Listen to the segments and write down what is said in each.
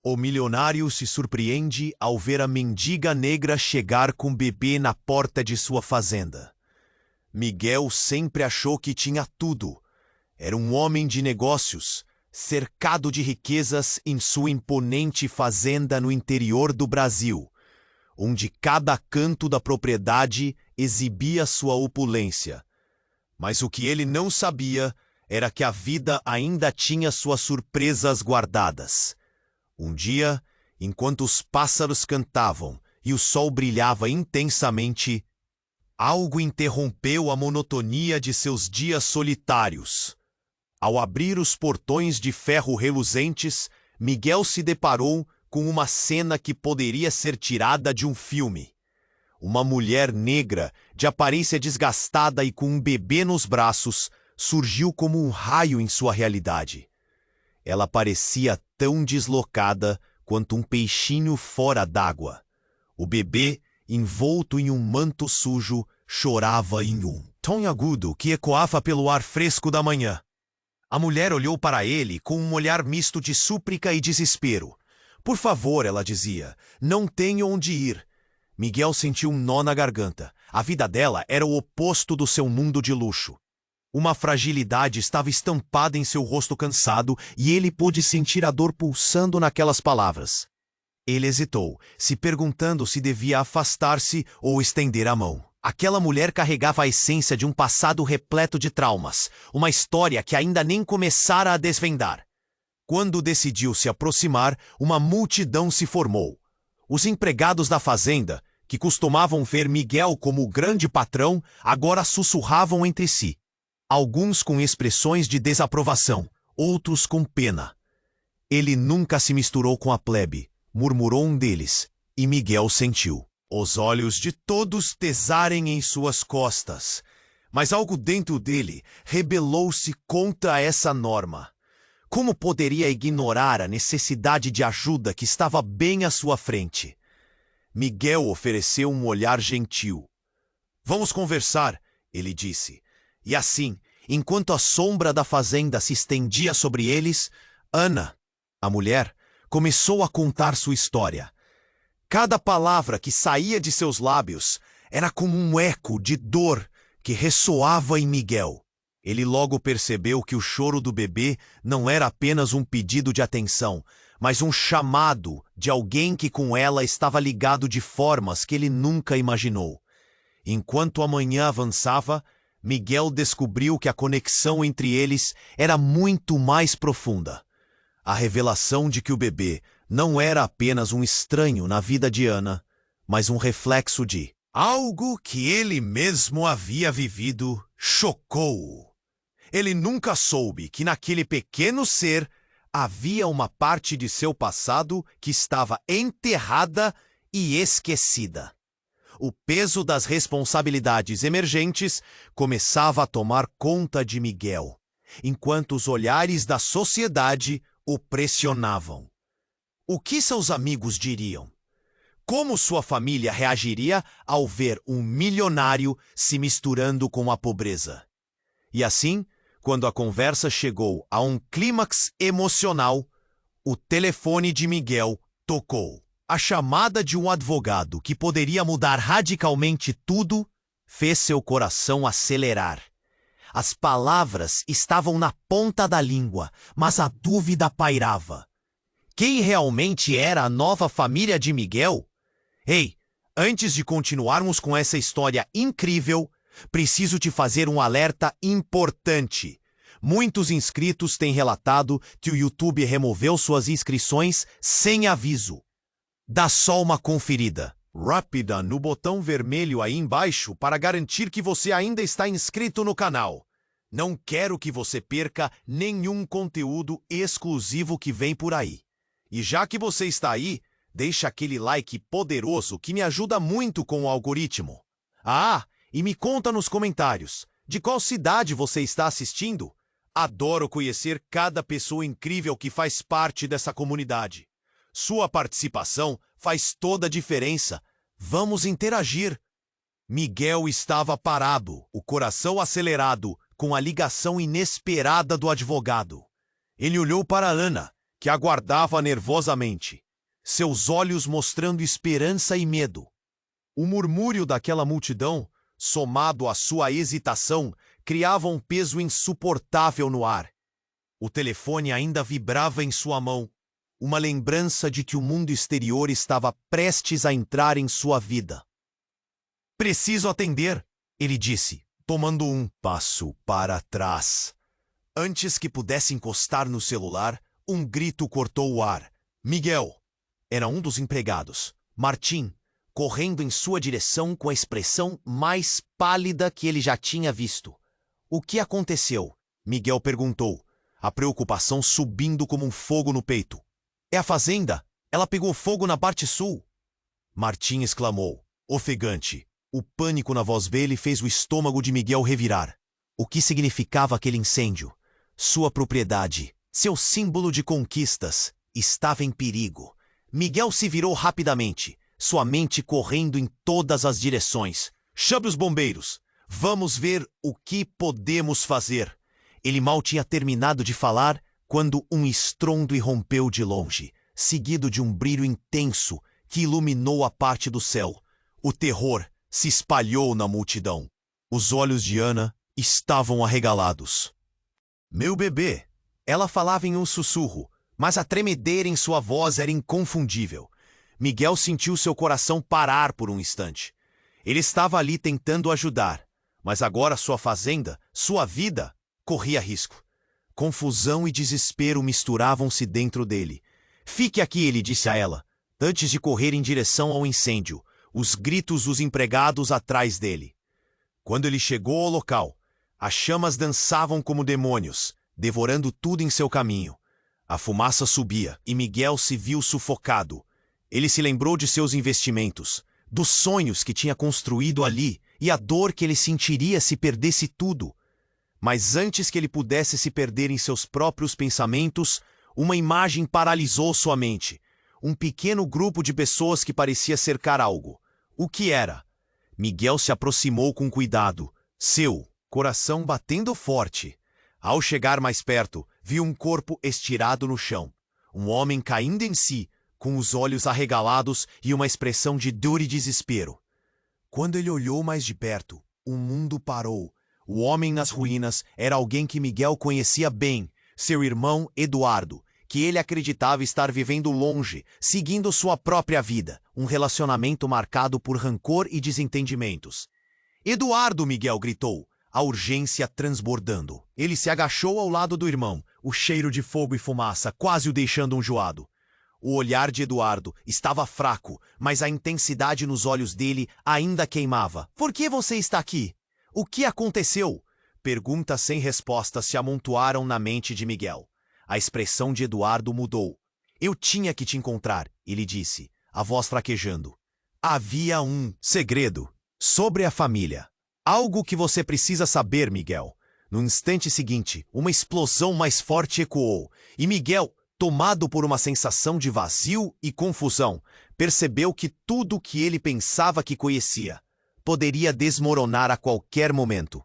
O milionário se surpreende ao ver a mendiga negra chegar com o bebê na porta de sua fazenda. Miguel sempre achou que tinha tudo. Era um homem de negócios, cercado de riquezas em sua imponente fazenda no interior do Brasil, onde cada canto da propriedade exibia sua opulência. Mas o que ele não sabia era que a vida ainda tinha suas surpresas guardadas. Um dia, enquanto os pássaros cantavam e o sol brilhava intensamente, algo interrompeu a monotonia de seus dias solitários. Ao abrir os portões de ferro reluzentes, Miguel se deparou com uma cena que poderia ser tirada de um filme. Uma mulher negra, de aparência desgastada e com um bebê nos braços, surgiu como um raio em sua realidade. Ela parecia tão deslocada quanto um peixinho fora d'água. O bebê, envolto em um manto sujo, chorava em um tom agudo que ecoava pelo ar fresco da manhã. A mulher olhou para ele com um olhar misto de súplica e desespero. Por favor, ela dizia, não tenho onde ir. Miguel sentiu um nó na garganta. A vida dela era o oposto do seu mundo de luxo. Uma fragilidade estava estampada em seu rosto cansado e ele pôde sentir a dor pulsando naquelas palavras. Ele hesitou, se perguntando se devia afastar-se ou estender a mão. Aquela mulher carregava a essência de um passado repleto de traumas, uma história que ainda nem começara a desvendar. Quando decidiu se aproximar, uma multidão se formou. Os empregados da fazenda, que costumavam ver Miguel como o grande patrão, agora sussurravam entre si. Alguns com expressões de desaprovação, outros com pena. Ele nunca se misturou com a plebe, murmurou um deles, e Miguel sentiu os olhos de todos pesarem em suas costas. Mas algo dentro dele rebelou-se contra essa norma. Como poderia ignorar a necessidade de ajuda que estava bem à sua frente? Miguel ofereceu um olhar gentil. Vamos conversar, ele disse. E assim, enquanto a sombra da fazenda se estendia sobre eles, Ana, a mulher, começou a contar sua história. Cada palavra que saía de seus lábios era como um eco de dor que ressoava em Miguel. Ele logo percebeu que o choro do bebê não era apenas um pedido de atenção, mas um chamado de alguém que com ela estava ligado de formas que ele nunca imaginou. Enquanto a manhã avançava, Miguel descobriu que a conexão entre eles era muito mais profunda. A revelação de que o bebê não era apenas um estranho na vida de Ana, mas um reflexo de algo que ele mesmo havia vivido chocou-o. Ele nunca soube que naquele pequeno ser havia uma parte de seu passado que estava enterrada e esquecida. O peso das responsabilidades emergentes começava a tomar conta de Miguel, enquanto os olhares da sociedade o pressionavam. O que seus amigos diriam? Como sua família reagiria ao ver um milionário se misturando com a pobreza? E assim, quando a conversa chegou a um clímax emocional, o telefone de Miguel tocou. A chamada de um advogado que poderia mudar radicalmente tudo fez seu coração acelerar. As palavras estavam na ponta da língua, mas a dúvida pairava. Quem realmente era a nova família de Miguel? Ei, antes de continuarmos com essa história incrível, preciso te fazer um alerta importante. Muitos inscritos têm relatado que o YouTube removeu suas inscrições sem aviso. Dá só uma conferida rápida no botão vermelho aí embaixo para garantir que você ainda está inscrito no canal. Não quero que você perca nenhum conteúdo exclusivo que vem por aí. E já que você está aí, deixa aquele like poderoso que me ajuda muito com o algoritmo. Ah, e me conta nos comentários, de qual cidade você está assistindo? Adoro conhecer cada pessoa incrível que faz parte dessa comunidade. Sua participação faz toda a diferença. Vamos interagir. Miguel estava parado, o coração acelerado, com a ligação inesperada do advogado. Ele olhou para Ana, que aguardava nervosamente, seus olhos mostrando esperança e medo. O murmúrio daquela multidão, somado à sua hesitação, criava um peso insuportável no ar. O telefone ainda vibrava em sua mão, uma lembrança de que o mundo exterior estava prestes a entrar em sua vida. "Preciso atender", ele disse, tomando um passo para trás. Antes que pudesse encostar no celular, um grito cortou o ar. Miguel! Era um dos empregados, Martim, correndo em sua direção com a expressão mais pálida que ele já tinha visto. "O que aconteceu?" Miguel perguntou, a preocupação subindo como um fogo no peito. "É a fazenda! Ela pegou fogo na parte sul!" Martim exclamou, ofegante. O pânico na voz dele fez o estômago de Miguel revirar. O que significava aquele incêndio? Sua propriedade, seu símbolo de conquistas, estava em perigo. Miguel se virou rapidamente, sua mente correndo em todas as direções. "Chame os bombeiros! Vamos ver o que podemos fazer." Ele mal tinha terminado de falar quando um estrondo irrompeu de longe, seguido de um brilho intenso que iluminou a parte do céu. O terror se espalhou na multidão. Os olhos de Ana estavam arregalados. "Meu bebê!" Ela falava em um sussurro, mas a tremedeira em sua voz era inconfundível. Miguel sentiu seu coração parar por um instante. Ele estava ali tentando ajudar, mas agora sua fazenda, sua vida, corria risco. Confusão e desespero misturavam-se dentro dele. "Fique aqui", ele disse a ela, antes de correr em direção ao incêndio, os gritos dos empregados atrás dele. Quando ele chegou ao local, as chamas dançavam como demônios, devorando tudo em seu caminho. A fumaça subia e Miguel se viu sufocado. Ele se lembrou de seus investimentos, dos sonhos que tinha construído ali e a dor que ele sentiria se perdesse tudo. Mas antes que ele pudesse se perder em seus próprios pensamentos, uma imagem paralisou sua mente. Um pequeno grupo de pessoas que parecia cercar algo. O que era? Miguel se aproximou com cuidado, seu coração batendo forte. Ao chegar mais perto, viu um corpo estirado no chão. Um homem caindo em si, com os olhos arregalados e uma expressão de dor e desespero. Quando ele olhou mais de perto, o mundo parou. O homem nas ruínas era alguém que Miguel conhecia bem, seu irmão Eduardo, que ele acreditava estar vivendo longe, seguindo sua própria vida, um relacionamento marcado por rancor e desentendimentos. "Eduardo!" Miguel gritou, a urgência transbordando. Ele se agachou ao lado do irmão, o cheiro de fogo e fumaça quase o deixando enjoado. O olhar de Eduardo estava fraco, mas a intensidade nos olhos dele ainda queimava. "Por que você está aqui? O que aconteceu?" Perguntas sem resposta se amontoaram na mente de Miguel. A expressão de Eduardo mudou. "Eu tinha que te encontrar", ele disse, a voz fraquejando. "Havia um segredo sobre a família. Algo que você precisa saber, Miguel." No instante seguinte, uma explosão mais forte ecoou, e Miguel, tomado por uma sensação de vazio e confusão, percebeu que tudo o que ele pensava que conhecia poderia desmoronar a qualquer momento.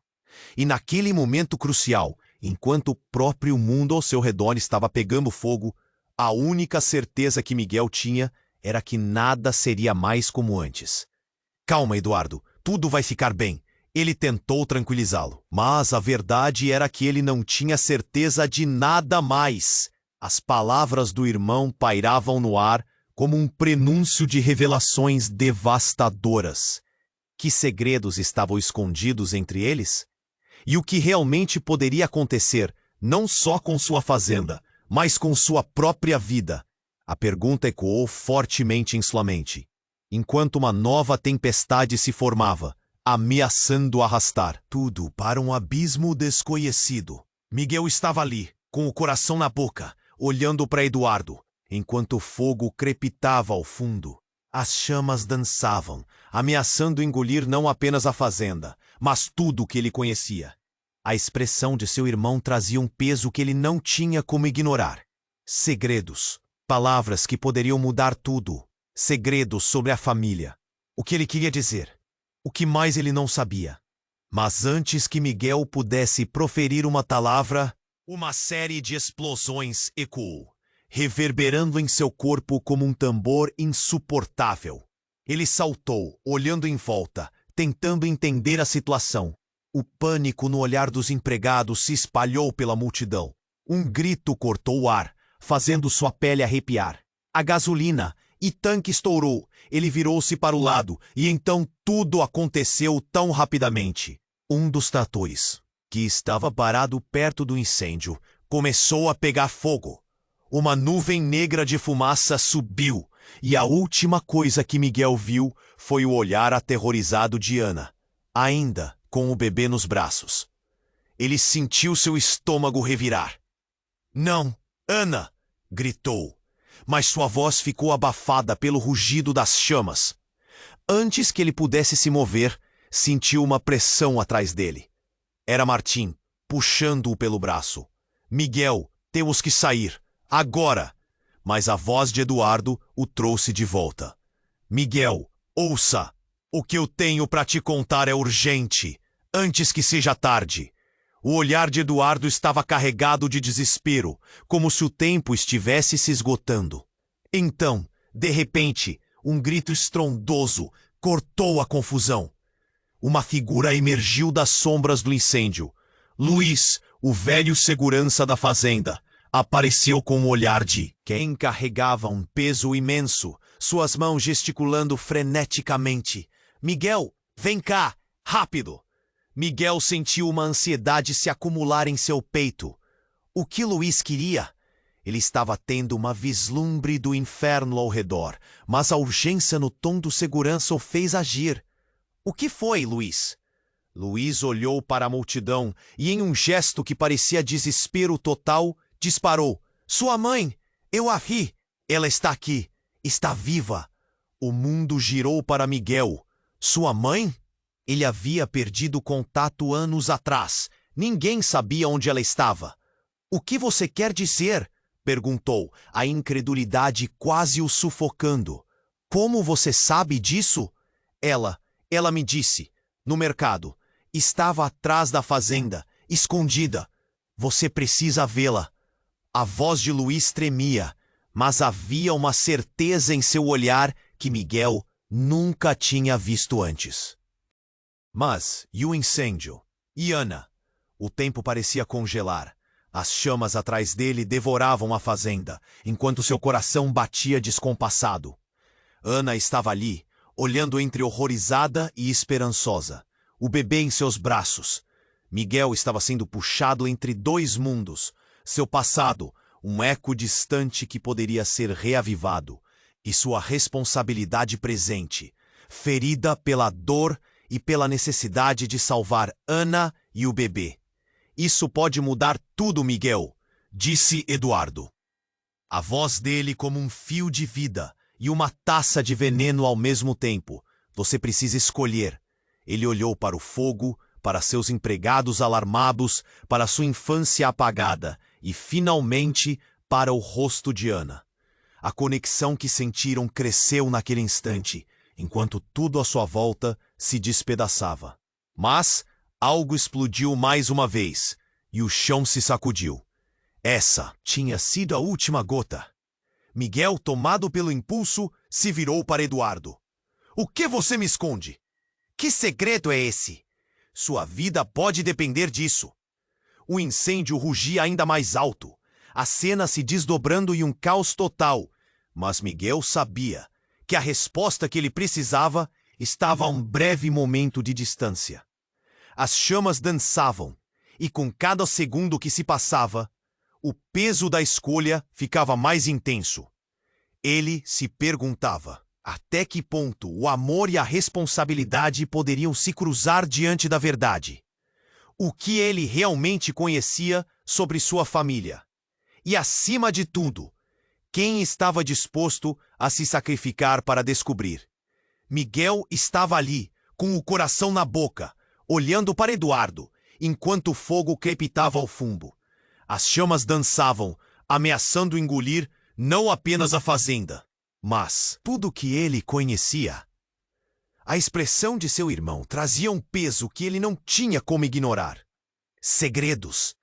E naquele momento crucial, enquanto o próprio mundo ao seu redor estava pegando fogo, a única certeza que Miguel tinha era que nada seria mais como antes. "Calma, Eduardo, tudo vai ficar bem." Ele tentou tranquilizá-lo, mas a verdade era que ele não tinha certeza de nada mais. As palavras do irmão pairavam no ar como um prenúncio de revelações devastadoras. Que segredos estavam escondidos entre eles? E o que realmente poderia acontecer, não só com sua fazenda, mas com sua própria vida? A pergunta ecoou fortemente em sua mente, enquanto uma nova tempestade se formava, ameaçando arrastar tudo para um abismo desconhecido. Miguel estava ali, com o coração na boca, olhando para Eduardo, enquanto o fogo crepitava ao fundo. As chamas dançavam, ameaçando engolir não apenas a fazenda, mas tudo o que ele conhecia. A expressão de seu irmão trazia um peso que ele não tinha como ignorar. Segredos, palavras que poderiam mudar tudo. Segredos sobre a família. O que ele queria dizer? O que mais ele não sabia? Mas antes que Miguel pudesse proferir uma palavra, uma série de explosões ecoou. reverberando em seu corpo como um tambor insuportável. Ele saltou, olhando em volta, tentando entender a situação. O pânico no olhar dos empregados se espalhou pela multidão. Um grito cortou o ar, fazendo sua pele arrepiar. A gasolina e tanque estourou. Ele virou-se para o lado e então tudo aconteceu tão rapidamente. Um dos tratores, que estava parado perto do incêndio, começou a pegar fogo. Uma nuvem negra de fumaça subiu e a última coisa que Miguel viu foi o olhar aterrorizado de Ana, ainda com o bebê nos braços. Ele sentiu seu estômago revirar. "Não, Ana!" gritou, mas sua voz ficou abafada pelo rugido das chamas. Antes que ele pudesse se mover, sentiu uma pressão atrás dele. Era Martim, puxando-o pelo braço. "Miguel, temos que sair, agora!" Mas a voz de Eduardo o trouxe de volta. "Miguel, ouça! O que eu tenho para te contar é urgente, antes que seja tarde." O olhar de Eduardo estava carregado de desespero, como se o tempo estivesse se esgotando. Então, de repente, um grito estrondoso cortou a confusão. Uma figura emergiu das sombras do incêndio. Luiz, o velho segurança da fazenda, apareceu com um olhar de quem carregava um peso imenso, suas mãos gesticulando freneticamente. "Miguel, vem cá, rápido!" Miguel sentiu uma ansiedade se acumular em seu peito. O que Luiz queria? Ele estava tendo uma vislumbre do inferno ao redor, mas a urgência no tom do segurança o fez agir. "O que foi, Luiz?" Luiz olhou para a multidão e, em um gesto que parecia desespero total, disparou. "Sua mãe! Eu a vi! Ela está aqui! Está viva!" O mundo girou para Miguel. Sua mãe? Ele havia perdido contato anos atrás. Ninguém sabia onde ela estava. "O que você quer dizer?" perguntou, a incredulidade quase o sufocando. "Como você sabe disso?" Ela me disse. "No mercado. Estava atrás da fazenda, escondida. Você precisa vê-la." A voz de Luiz tremia, mas havia uma certeza em seu olhar que Miguel nunca tinha visto antes. Mas, e o incêndio? E Ana? O tempo parecia congelar. As chamas atrás dele devoravam a fazenda, enquanto seu coração batia descompassado. Ana estava ali, olhando entre horrorizada e esperançosa. O bebê em seus braços. Miguel estava sendo puxado entre dois mundos. Seu passado, um eco distante que poderia ser reavivado. E sua responsabilidade presente, ferida pela dor e pela necessidade de salvar Ana e o bebê. "Isso pode mudar tudo, Miguel", disse Eduardo. A voz dele como um fio de vida e uma taça de veneno ao mesmo tempo. "Você precisa escolher." Ele olhou para o fogo, para seus empregados alarmados, para sua infância apagada e, finalmente, para o rosto de Ana. A conexão que sentiram cresceu naquele instante, enquanto tudo à sua volta se despedaçava. Mas algo explodiu mais uma vez, e o chão se sacudiu. Essa tinha sido a última gota. Miguel, tomado pelo impulso, se virou para Eduardo. "O que você me esconde? Que segredo é esse? Sua vida pode depender disso." O incêndio rugia ainda mais alto, a cena se desdobrando em um caos total, mas Miguel sabia que a resposta que ele precisava estava a um breve momento de distância. As chamas dançavam, e com cada segundo que se passava, o peso da escolha ficava mais intenso. Ele se perguntava até que ponto o amor e a responsabilidade poderiam se cruzar diante da verdade. O que ele realmente conhecia sobre sua família. E, acima de tudo, quem estava disposto a se sacrificar para descobrir. Miguel estava ali, com o coração na boca, olhando para Eduardo, enquanto o fogo crepitava ao fundo. As chamas dançavam, ameaçando engolir não apenas a fazenda, mas tudo que ele conhecia. A expressão de seu irmão trazia um peso que ele não tinha como ignorar. Segredos.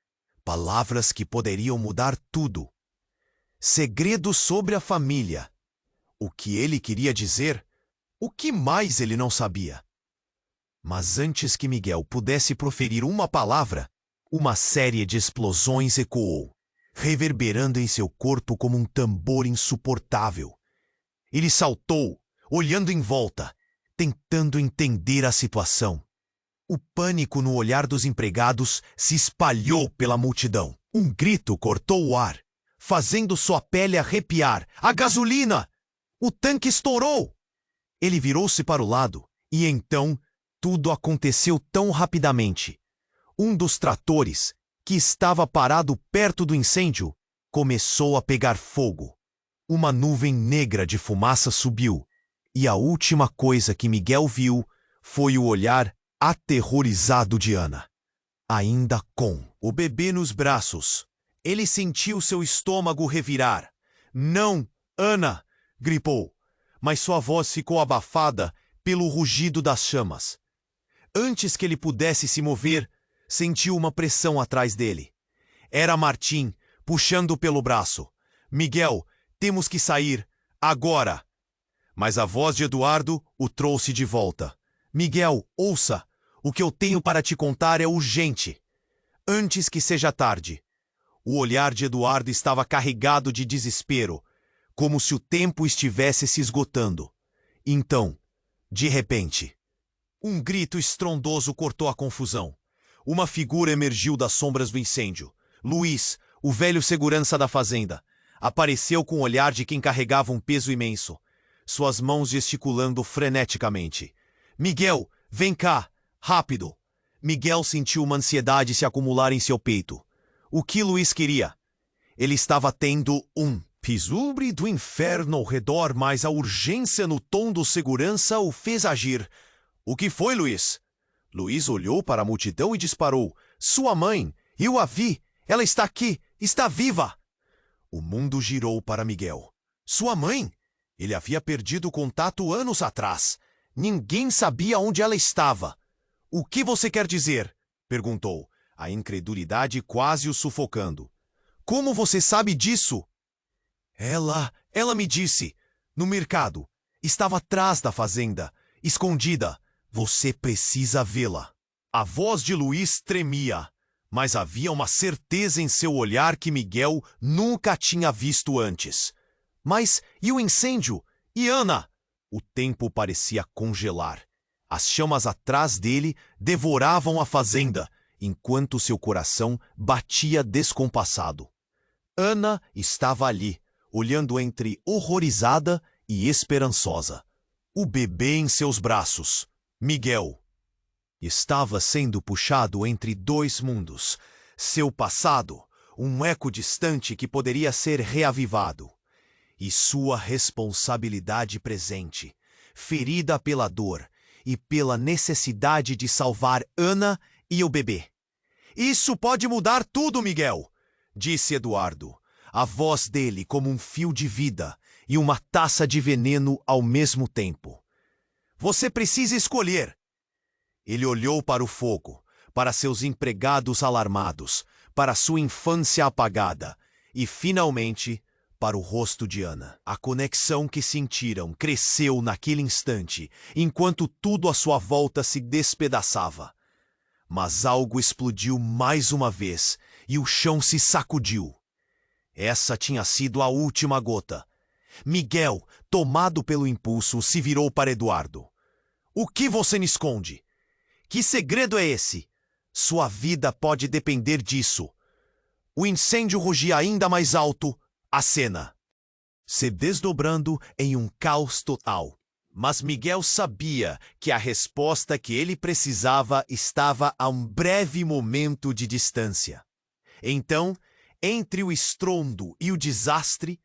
Palavras que poderiam mudar tudo. Segredo sobre a família. O que ele queria dizer? O que mais ele não sabia? Mas antes que Miguel pudesse proferir uma palavra, uma série de explosões ecoou, reverberando em seu corpo como um tambor insuportável. Ele saltou, olhando em volta, tentando entender a situação. O pânico no olhar dos empregados se espalhou pela multidão. Um grito cortou o ar, fazendo sua pele arrepiar. A gasolina! O tanque estourou! Ele virou-se para o lado, e então tudo aconteceu tão rapidamente. Um dos tratores, que estava parado perto do incêndio, começou a pegar fogo. Uma nuvem negra de fumaça subiu, e a última coisa que Miguel viu foi o olhar aterrorizado de Ana. Ainda com o bebê nos braços, ele sentiu seu estômago revirar. "Não, Ana!" gripou, mas sua voz ficou abafada pelo rugido das chamas. Antes que ele pudesse se mover, sentiu uma pressão atrás dele. Era Martim, puxando pelo braço. "Miguel, temos que sair, agora!" Mas a voz de Eduardo o trouxe de volta. "Miguel, ouça! O que eu tenho para te contar é urgente. Antes que seja tarde." O olhar de Eduardo estava carregado de desespero, como se o tempo estivesse se esgotando. Então, de repente, um grito estrondoso cortou a confusão. Uma figura emergiu das sombras do incêndio. Luiz, o velho segurança da fazenda, apareceu com o olhar de quem carregava um peso imenso, suas mãos gesticulando freneticamente. "Miguel, vem cá, rápido!" Miguel sentiu uma ansiedade se acumular em seu peito. O que Luiz queria? Ele estava tendo um vislumbre do inferno ao redor, mas a urgência no tom do segurança o fez agir. "O que foi, Luiz?" Luiz olhou para a multidão e disparou. "Sua mãe! Eu a vi! Ela está aqui! Está viva!" O mundo girou para Miguel. Sua mãe? Ele havia perdido o contato anos atrás. Ninguém sabia onde ela estava. "O que você quer dizer?" perguntou, a incredulidade quase o sufocando. "Como você sabe disso?" Ela me disse. No mercado. Estava atrás da fazenda, escondida. Você precisa vê-la." A voz de Luiz tremia, mas havia uma certeza em seu olhar que Miguel nunca tinha visto antes. "Mas e o incêndio? E Ana?" O tempo parecia congelar. As chamas atrás dele devoravam a fazenda, enquanto seu coração batia descompassado. Ana estava ali, olhando entre horrorizada e esperançosa. O bebê em seus braços. Miguel estava sendo puxado entre dois mundos. Seu passado, um eco distante que poderia ser reavivado. E sua responsabilidade presente, ferida pela dor e pela necessidade de salvar Ana e o bebê. "Isso pode mudar tudo, Miguel!" disse Eduardo, a voz dele como um fio de vida e uma taça de veneno ao mesmo tempo. "Você precisa escolher." Ele olhou para o fogo, para seus empregados alarmados, para sua infância apagada e, finalmente, para o rosto de Ana. A conexão que sentiram cresceu naquele instante, enquanto tudo à sua volta se despedaçava. Mas algo explodiu mais uma vez e o chão se sacudiu. Essa tinha sido a última gota. Miguel, tomado pelo impulso, se virou para Eduardo. "O que você me esconde? Que segredo é esse? Sua vida pode depender disso." O incêndio rugia ainda mais alto, a cena se desdobrando em um caos total. Mas Miguel sabia que a resposta que ele precisava estava a um breve momento de distância. Então, entre o estrondo e o desastre,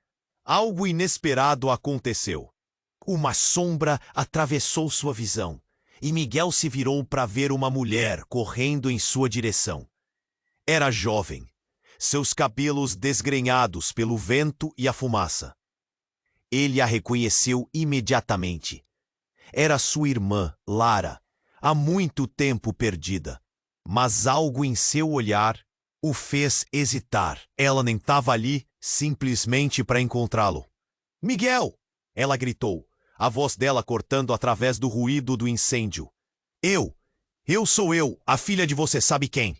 algo inesperado aconteceu. Uma sombra atravessou sua visão, e Miguel se virou para ver uma mulher correndo em sua direção. Era jovem, seus cabelos desgrenhados pelo vento e a fumaça. Ele a reconheceu imediatamente. Era sua irmã, Lara, há muito tempo perdida. Mas algo em seu olhar o fez hesitar. Ela nem estava ali, simplesmente para encontrá-lo. Miguel! Ela gritou, a voz dela cortando através do ruído do incêndio. Eu sou eu, a filha de você sabe quem.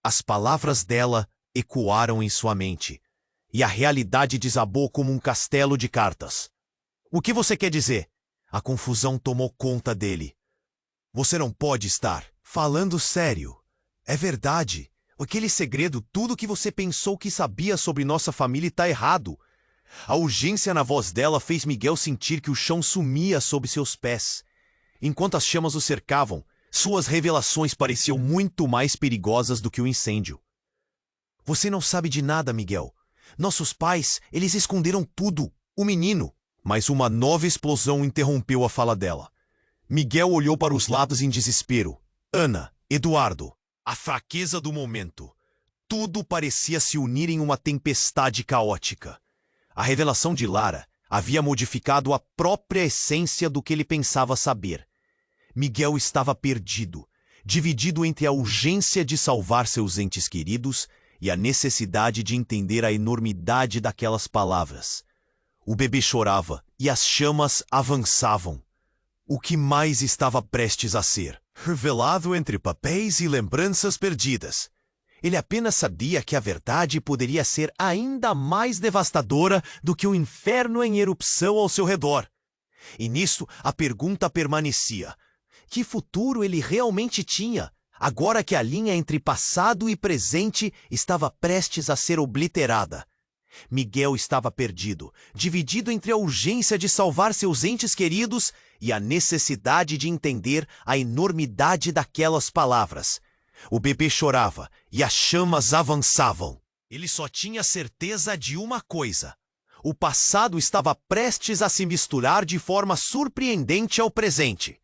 As palavras dela ecoaram em sua mente, e a realidade desabou como um castelo de cartas. O que você quer dizer? A confusão tomou conta dele. Você não pode estar falando sério. É verdade. Aquele segredo, tudo que você pensou que sabia sobre nossa família está errado. A urgência na voz dela fez Miguel sentir que o chão sumia sob seus pés. Enquanto as chamas o cercavam, suas revelações pareciam muito mais perigosas do que o incêndio. Você não sabe de nada, Miguel. Nossos pais, eles esconderam tudo. O menino. Mas uma nova explosão interrompeu a fala dela. Miguel olhou para os lados em desespero. Ana, Eduardo. A fraqueza do momento. Tudo parecia se unir em uma tempestade caótica. A revelação de Lara havia modificado a própria essência do que ele pensava saber. Miguel estava perdido, dividido entre a urgência de salvar seus entes queridos e a necessidade de entender a enormidade daquelas palavras. O bebê chorava e as chamas avançavam. O que mais estava prestes a ser revelado entre papéis e lembranças perdidas. Ele apenas sabia que a verdade poderia ser ainda mais devastadora do que o inferno em erupção ao seu redor. E nisso a pergunta permanecia. Que futuro ele realmente tinha, agora que a linha entre passado e presente estava prestes a ser obliterada? Miguel estava perdido, dividido entre a urgência de salvar seus entes queridos e a necessidade de entender a enormidade daquelas palavras. O bebê chorava e as chamas avançavam. Ele só tinha certeza de uma coisa. O passado estava prestes a se misturar de forma surpreendente ao presente.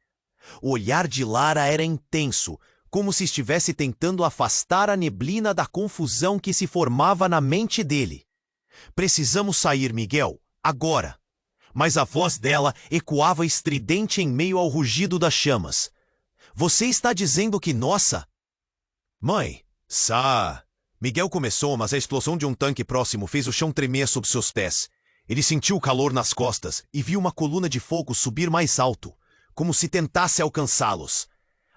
O olhar de Lara era intenso, como se estivesse tentando afastar a neblina da confusão que se formava na mente dele. Precisamos sair, Miguel, agora. Mas a voz dela ecoava estridente em meio ao rugido das chamas. Você está dizendo que nossa... Mãe, Miguel começou, mas a explosão de um tanque próximo fez o chão tremer sob seus pés. Ele sentiu o calor nas costas e viu uma coluna de fogo subir mais alto, como se tentasse alcançá-los.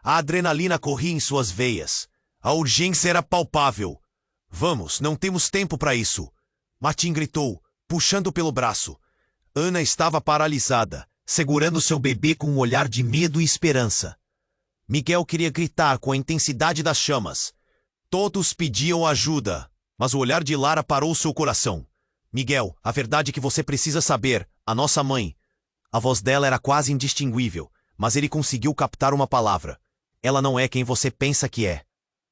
A adrenalina corria em suas veias. A urgência era palpável. Vamos, não temos tempo para isso. Martim gritou, puxando pelo braço. Ana estava paralisada, segurando seu bebê com um olhar de medo e esperança. Miguel queria gritar com a intensidade das chamas. Todos pediam ajuda, mas o olhar de Lara parou seu coração. Miguel, a verdade que você precisa saber, a nossa mãe. A voz dela era quase indistinguível, mas ele conseguiu captar uma palavra. Ela não é quem você pensa que é.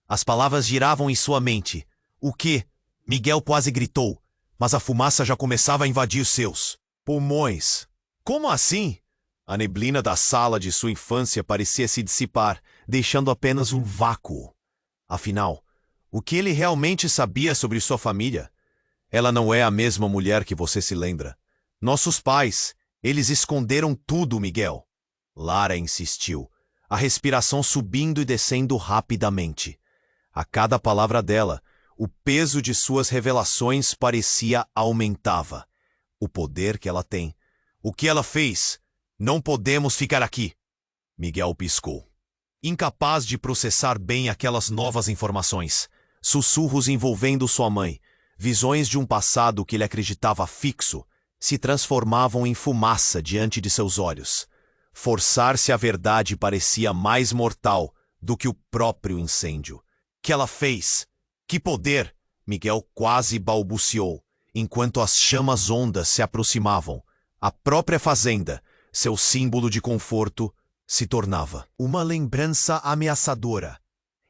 As palavras giravam em sua mente. O quê? Miguel quase gritou, mas a fumaça já começava a invadir seus pulmões. Como assim? A neblina da sala de sua infância parecia se dissipar, deixando apenas um vácuo. Afinal, o que ele realmente sabia sobre sua família? Ela não é a mesma mulher que você se lembra. Nossos pais, eles esconderam tudo, Miguel. Lara insistiu, a respiração subindo e descendo rapidamente. A cada palavra dela, o peso de suas revelações parecia aumentava. O poder que ela tem. O que ela fez? Não podemos ficar aqui. Miguel piscou. Incapaz de processar bem aquelas novas informações. Sussurros envolvendo sua mãe. Visões de um passado que ele acreditava fixo se transformavam em fumaça diante de seus olhos. Forçar-se à verdade parecia mais mortal do que o próprio incêndio. Que ela fez? Que poder? Miguel quase balbuciou, enquanto as chamas ondas se aproximavam. A própria fazenda, seu símbolo de conforto, se tornava uma lembrança ameaçadora.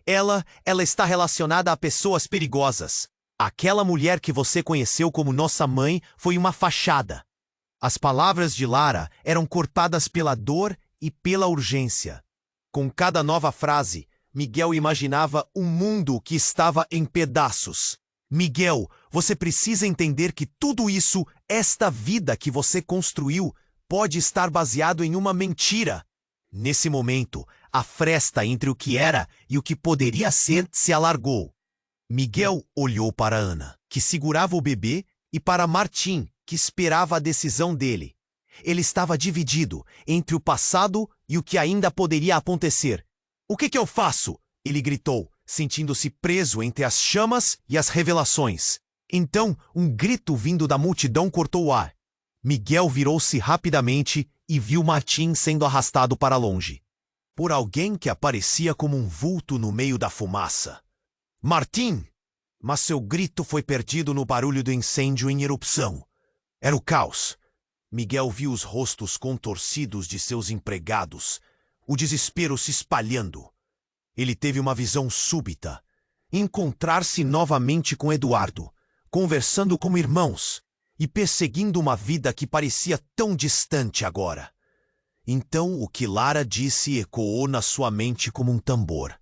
Ela está relacionada a pessoas perigosas. Aquela mulher que você conheceu como nossa mãe foi uma fachada. As palavras de Lara eram cortadas pela dor e pela urgência. Com cada nova frase, Miguel imaginava um mundo que estava em pedaços. Miguel, você precisa entender que tudo isso, esta vida que você construiu, pode estar baseado em uma mentira. Nesse momento, a fresta entre o que era e o que poderia ser se alargou. Miguel olhou para Ana, que segurava o bebê, e para Martim, que esperava a decisão dele. Ele estava dividido entre o passado e o que ainda poderia acontecer. "O que eu faço?" ele gritou, sentindo-se preso entre as chamas e as revelações. Então, um grito vindo da multidão cortou o ar. Miguel virou-se rapidamente e viu Martim sendo arrastado para longe, por alguém que aparecia como um vulto no meio da fumaça. "Martim!" Mas seu grito foi perdido no barulho do incêndio em erupção. Era o caos. Miguel viu os rostos contorcidos de seus empregados, o desespero se espalhando. Ele teve uma visão súbita. Encontrar-se novamente com Eduardo, conversando como irmãos e perseguindo uma vida que parecia tão distante agora. Então o que Lara disse ecoou na sua mente como um tambor.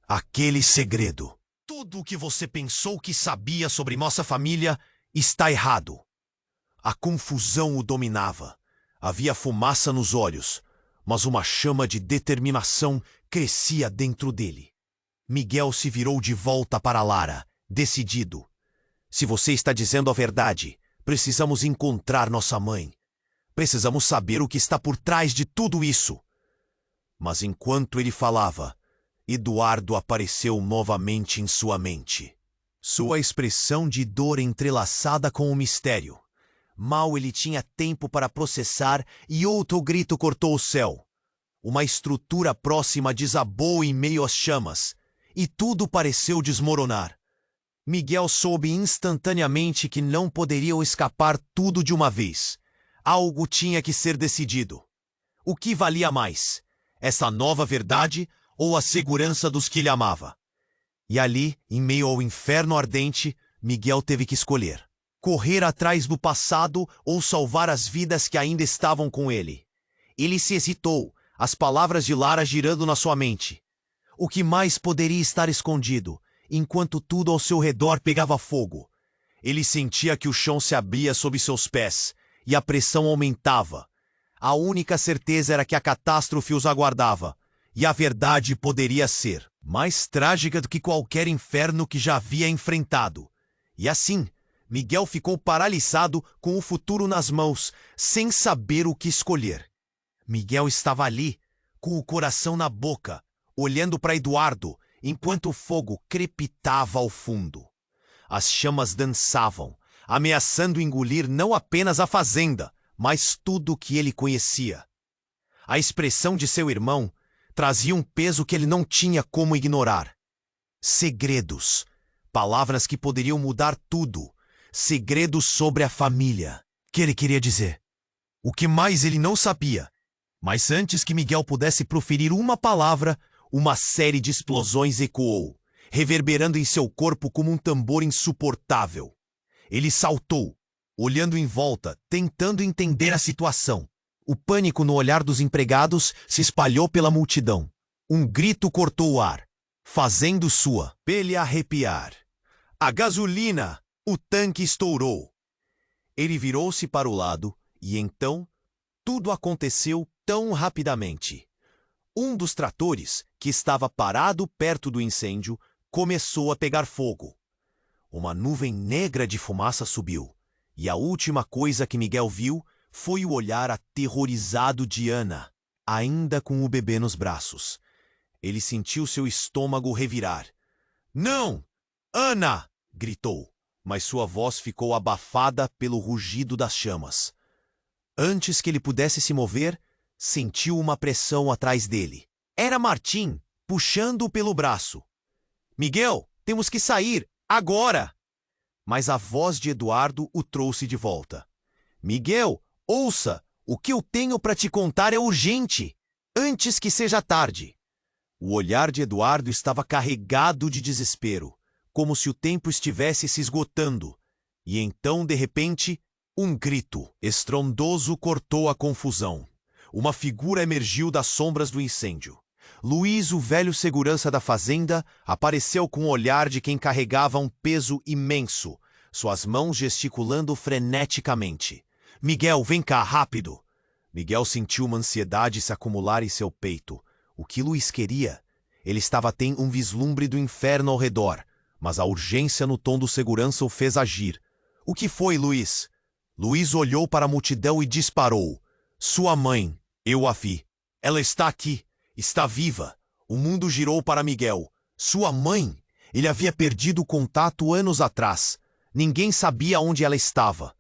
Aquele segredo. Tudo o que você pensou que sabia sobre nossa família está errado. A confusão o dominava. Havia fumaça nos olhos, mas uma chama de determinação crescia dentro dele. Miguel se virou de volta para Lara, decidido. "Se você está dizendo a verdade, precisamos encontrar nossa mãe. Precisamos saber o que está por trás de tudo isso." Mas enquanto ele falava, Eduardo apareceu novamente em sua mente. Sua expressão de dor entrelaçada com o mistério. Mal ele tinha tempo para processar e outro grito cortou o céu. Uma estrutura próxima desabou em meio às chamas, e tudo pareceu desmoronar. Miguel soube instantaneamente que não poderiam escapar tudo de uma vez. Algo tinha que ser decidido. O que valia mais? Essa nova verdade ou a segurança dos que ele amava? E ali, em meio ao inferno ardente, Miguel teve que escolher. Correr atrás do passado ou salvar as vidas que ainda estavam com ele. Ele se hesitou, as palavras de Lara girando na sua mente. O que mais poderia estar escondido, enquanto tudo ao seu redor pegava fogo? Ele sentia que o chão se abria sob seus pés, e a pressão aumentava. A única certeza era que a catástrofe os aguardava, e a verdade poderia ser mais trágica do que qualquer inferno que já havia enfrentado. E assim, Miguel ficou paralisado com o futuro nas mãos, sem saber o que escolher. Miguel estava ali, com o coração na boca, olhando para Eduardo, enquanto o fogo crepitava ao fundo. As chamas dançavam, ameaçando engolir não apenas a fazenda, mas tudo o que ele conhecia. A expressão de seu irmão trazia um peso que ele não tinha como ignorar. Segredos. Palavras que poderiam mudar tudo. Segredos sobre a família. Que ele queria dizer. O que mais ele não sabia. Mas antes que Miguel pudesse proferir uma palavra, uma série de explosões ecoou, reverberando em seu corpo como um tambor insuportável. Ele saltou, olhando em volta, tentando entender a situação. O pânico no olhar dos empregados se espalhou pela multidão. Um grito cortou o ar, fazendo sua pele arrepiar. A gasolina! O tanque estourou. Ele virou-se para o lado e então tudo aconteceu tão rapidamente. Um dos tratores, que estava parado perto do incêndio, começou a pegar fogo. Uma nuvem negra de fumaça subiu, e a última coisa que Miguel viu foi o olhar aterrorizado de Ana, ainda com o bebê nos braços. Ele sentiu seu estômago revirar. "Não! Ana!" gritou, mas sua voz ficou abafada pelo rugido das chamas. Antes que ele pudesse se mover, sentiu uma pressão atrás dele. Era Martim, puxando-o pelo braço. "Miguel, temos que sair, agora!" Mas a voz de Eduardo o trouxe de volta. "Miguel, ouça! O que eu tenho para te contar é urgente, antes que seja tarde." O olhar de Eduardo estava carregado de desespero, como se o tempo estivesse se esgotando. E então, de repente, um grito estrondoso cortou a confusão. Uma figura emergiu das sombras do incêndio. Luiz, o velho segurança da fazenda, apareceu com o olhar de quem carregava um peso imenso, suas mãos gesticulando freneticamente. "Miguel, vem cá, rápido!" Miguel sentiu uma ansiedade se acumular em seu peito. O que Luiz queria? Ele estava tendo um vislumbre do inferno ao redor, mas a urgência no tom do segurança o fez agir. O que foi, Luiz? Luiz olhou para a multidão e disparou. Sua mãe, eu a vi. Ela está aqui, está viva. O mundo girou para Miguel. Sua mãe? Ele havia perdido o contato anos atrás. Ninguém sabia onde ela estava.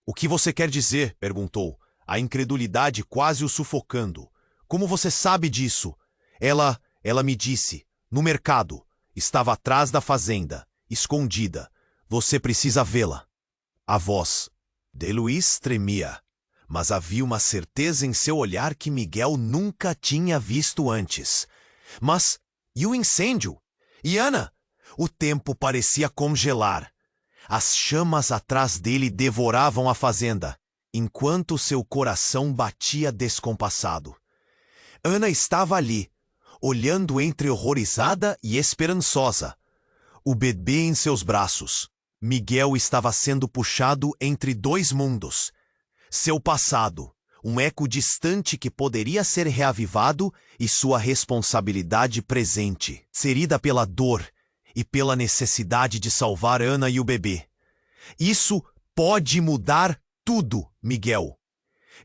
O que você quer dizer? Perguntou, a incredulidade quase o sufocando. Como você sabe disso? Ela me disse. No mercado. Estava atrás da fazenda, escondida. Você precisa vê-la. A voz de Luiz tremia, mas havia uma certeza em seu olhar que Miguel nunca tinha visto antes. Mas, e o incêndio? E Ana? O tempo parecia congelar. As chamas atrás dele devoravam a fazenda, enquanto seu coração batia descompassado. Ana estava ali, olhando entre horrorizada e esperançosa. O bebê em seus braços. Miguel estava sendo puxado entre dois mundos. Seu passado, um eco distante que poderia ser reavivado, e sua responsabilidade presente, ferida pela dor e pela necessidade de salvar Ana e o bebê. Isso pode mudar tudo, Miguel,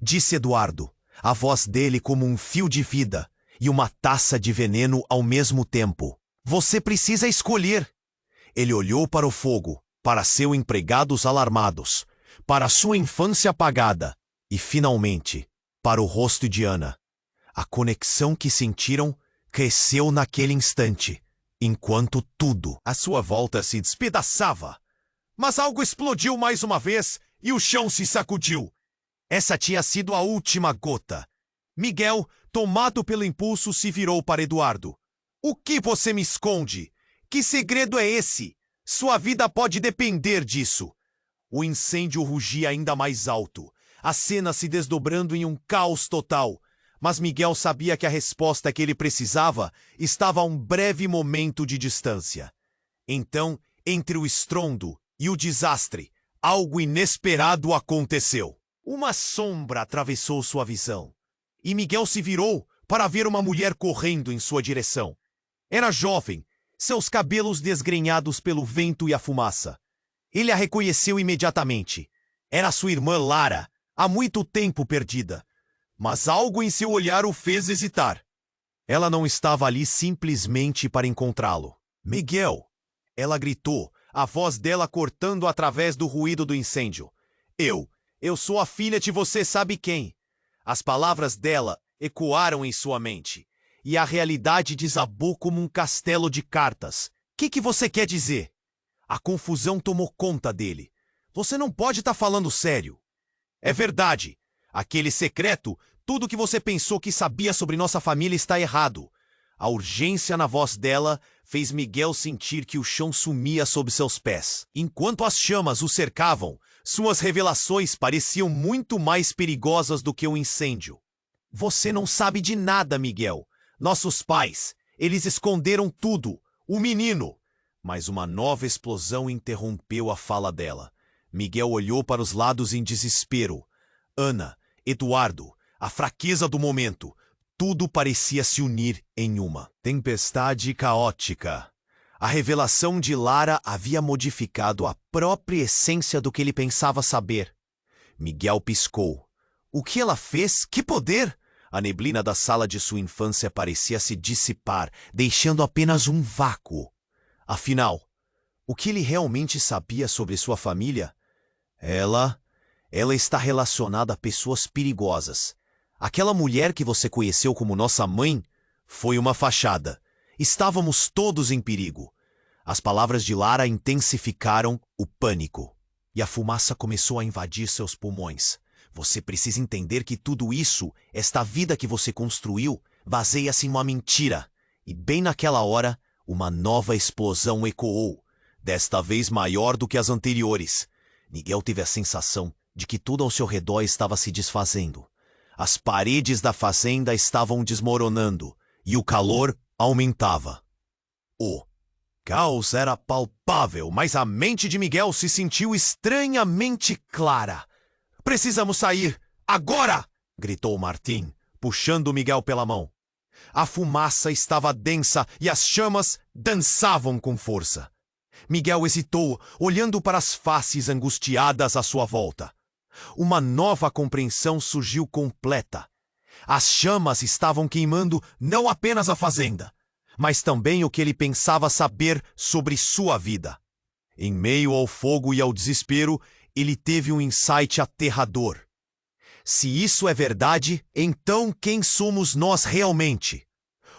disse Eduardo, a voz dele como um fio de vida e uma taça de veneno ao mesmo tempo. Você precisa escolher. Ele olhou para o fogo, para seus empregados alarmados, para sua infância apagada e, finalmente, para o rosto de Ana. A conexão que sentiram cresceu naquele instante, enquanto tudo à sua volta se despedaçava. Mas algo explodiu mais uma vez e o chão se sacudiu. Essa tinha sido a última gota. Miguel, tomado pelo impulso, se virou para Eduardo. O que você me esconde? Que segredo é esse? Sua vida pode depender disso. O incêndio rugia ainda mais alto, a cena se desdobrando em um caos total. Mas Miguel sabia que a resposta que ele precisava estava a um breve momento de distância. Então, entre o estrondo e o desastre, algo inesperado aconteceu. Uma sombra atravessou sua visão, e Miguel se virou para ver uma mulher correndo em sua direção. Era jovem, seus cabelos desgrenhados pelo vento e a fumaça. Ele a reconheceu imediatamente. Era sua irmã Lara, há muito tempo perdida. Mas algo em seu olhar o fez hesitar. Ela não estava ali simplesmente para encontrá-lo. Miguel! Ela gritou, a voz dela cortando através do ruído do incêndio. Eu sou a filha de você sabe quem. As palavras dela ecoaram em sua mente, e a realidade desabou como um castelo de cartas. Que você quer dizer? A confusão tomou conta dele. Você não pode estar falando sério. É verdade. Aquele secreto, tudo o que você pensou que sabia sobre nossa família está errado. A urgência na voz dela fez Miguel sentir que o chão sumia sob seus pés. Enquanto as chamas o cercavam, suas revelações pareciam muito mais perigosas do que o incêndio. Você não sabe de nada, Miguel. Nossos pais, eles esconderam tudo. O menino. Mas uma nova explosão interrompeu a fala dela. Miguel olhou para os lados em desespero. Ana, Eduardo, a fraqueza do momento, tudo parecia se unir em uma tempestade caótica. A revelação de Lara havia modificado a própria essência do que ele pensava saber. Miguel piscou. O que ela fez? Que poder? A neblina da sala de sua infância parecia se dissipar, deixando apenas um vácuo. Afinal, o que ele realmente sabia sobre sua família? Ela está relacionada a pessoas perigosas. Aquela mulher que você conheceu como nossa mãe foi uma fachada. Estávamos todos em perigo. As palavras de Lara intensificaram o pânico, e a fumaça começou a invadir seus pulmões. Você precisa entender que tudo isso, esta vida que você construiu, baseia-se em uma mentira. E bem naquela hora, uma nova explosão ecoou, desta vez maior do que as anteriores. Miguel teve a sensação de que tudo ao seu redor estava se desfazendo. As paredes da fazenda estavam desmoronando e o calor aumentava. O caos era palpável, mas a mente de Miguel se sentiu estranhamente clara. Precisamos sair, agora! Gritou Martim, puxando Miguel pela mão. A fumaça estava densa e as chamas dançavam com força. Miguel hesitou, olhando para as faces angustiadas à sua volta. Uma nova compreensão surgiu completa. As chamas estavam queimando não apenas a fazenda, mas também o que ele pensava saber sobre sua vida. Em meio ao fogo e ao desespero, ele teve um insight aterrador. Se isso é verdade, então quem somos nós realmente?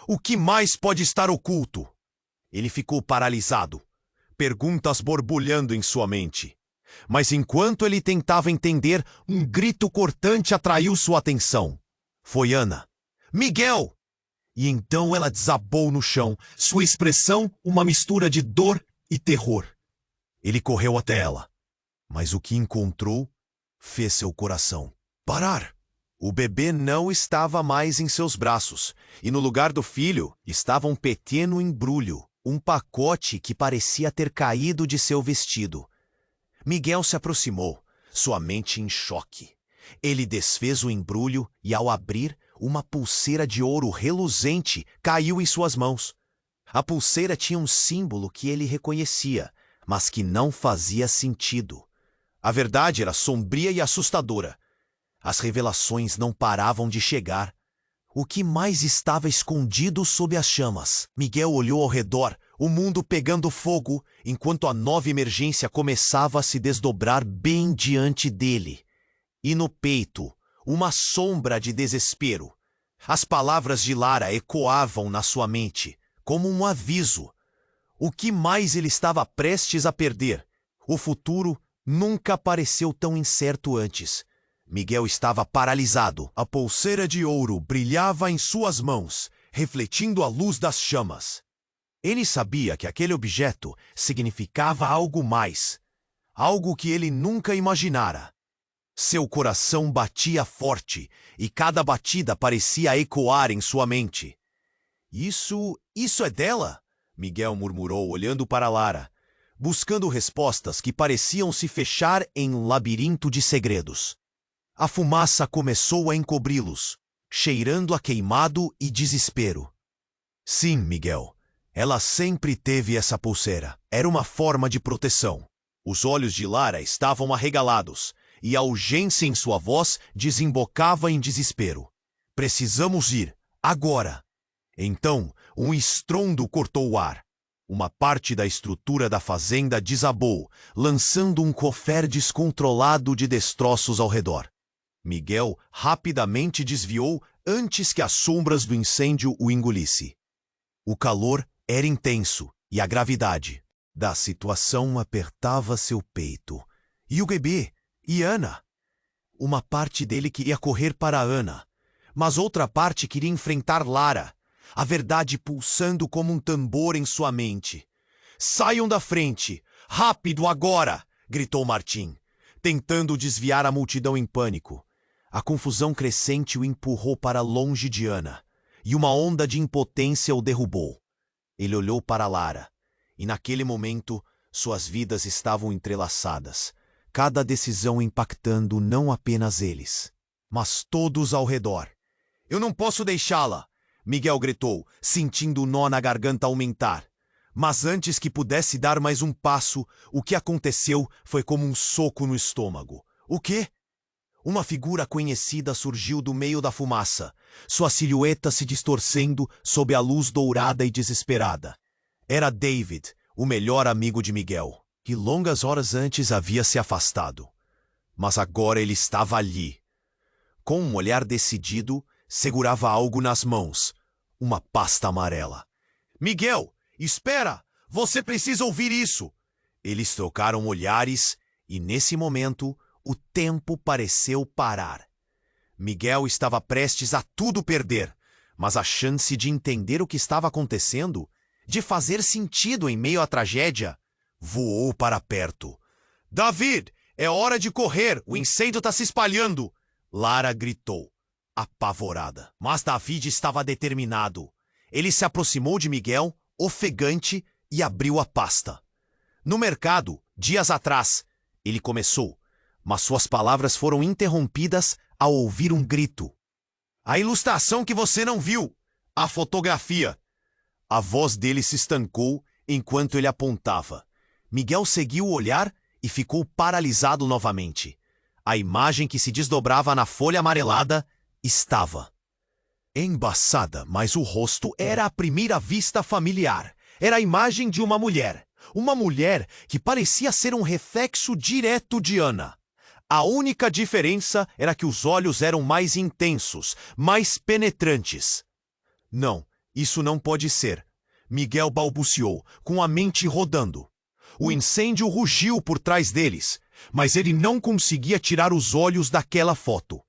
O que mais pode estar oculto? Ele ficou paralisado, perguntas borbulhando em sua mente. Mas enquanto ele tentava entender, um grito cortante atraiu sua atenção. Foi Ana. Miguel! E então ela desabou no chão, sua expressão uma mistura de dor e terror. Ele correu até ela, mas o que encontrou fez seu coração parar. O bebê não estava mais em seus braços, e no lugar do filho estava um pequeno embrulho, um pacote que parecia ter caído de seu vestido. Miguel se aproximou, sua mente em choque. Ele desfez o embrulho e, ao abrir, uma pulseira de ouro reluzente caiu em suas mãos. A pulseira tinha um símbolo que ele reconhecia, mas que não fazia sentido. A verdade era sombria e assustadora. As revelações não paravam de chegar. O que mais estava escondido sob as chamas? Miguel olhou ao redor, o mundo pegando fogo, enquanto a nova emergência começava a se desdobrar bem diante dele. E no peito, uma sombra de desespero. As palavras de Lara ecoavam na sua mente, como um aviso. O que mais ele estava prestes a perder? O futuro nunca pareceu tão incerto antes. Miguel estava paralisado. A pulseira de ouro brilhava em suas mãos, refletindo a luz das chamas. Ele sabia que aquele objeto significava algo mais, algo que ele nunca imaginara. Seu coração batia forte e cada batida parecia ecoar em sua mente. Isso é dela? Miguel murmurou, olhando para Lara, buscando respostas que pareciam se fechar em um labirinto de segredos. A fumaça começou a encobri-los, cheirando a queimado e desespero. Sim, Miguel. Ela sempre teve essa pulseira. Era uma forma de proteção. Os olhos de Lara estavam arregalados, e a urgência em sua voz desembocava em desespero. Precisamos ir, agora! Então, um estrondo cortou o ar. Uma parte da estrutura da fazenda desabou, lançando um cofer descontrolado de destroços ao redor. Miguel rapidamente desviou antes que as sombras do incêndio o engolisse. O calor era intenso e a gravidade da situação apertava seu peito. E o bebê? E Ana? Uma parte dele queria correr para Ana, mas outra parte queria enfrentar Lara, a verdade pulsando como um tambor em sua mente. Saiam da frente! Rápido agora! Gritou Martim, tentando desviar a multidão em pânico. A confusão crescente o empurrou para longe de Ana, e uma onda de impotência o derrubou. Ele olhou para Lara, e naquele momento suas vidas estavam entrelaçadas, cada decisão impactando não apenas eles, mas todos ao redor. Eu não posso deixá-la! Miguel gritou, sentindo o nó na garganta aumentar. Mas antes que pudesse dar mais um passo, o que aconteceu foi como um soco no estômago. O quê? Uma figura conhecida surgiu do meio da fumaça, sua silhueta se distorcendo sob a luz dourada e desesperada. Era David, o melhor amigo de Miguel, que longas horas antes havia se afastado. Mas agora ele estava ali. Com um olhar decidido, segurava algo nas mãos, uma pasta amarela. Miguel, espera! Você precisa ouvir isso! Eles trocaram olhares e, nesse momento, o tempo pareceu parar. Miguel estava prestes a tudo perder, mas a chance de entender o que estava acontecendo, de fazer sentido em meio à tragédia, voou para perto. David, é hora de correr, o incêndio está se espalhando! Lara gritou, apavorada. Mas David estava determinado. Ele se aproximou de Miguel, ofegante, e abriu a pasta. No mercado, dias atrás, ele começou, mas suas palavras foram interrompidas ao ouvir um grito. A ilustração que você não viu! A fotografia! A voz dele se estancou enquanto ele apontava. Miguel seguiu o olhar e ficou paralisado novamente. A imagem que se desdobrava na folha amarelada estava embaçada, mas o rosto era à primeira vista familiar. Era a imagem de uma mulher. Uma mulher que parecia ser um reflexo direto de Ana. A única diferença era que os olhos eram mais intensos, mais penetrantes. Não, isso não pode ser. Miguel balbuciou, com a mente rodando. O incêndio rugiu por trás deles, mas ele não conseguia tirar os olhos daquela foto.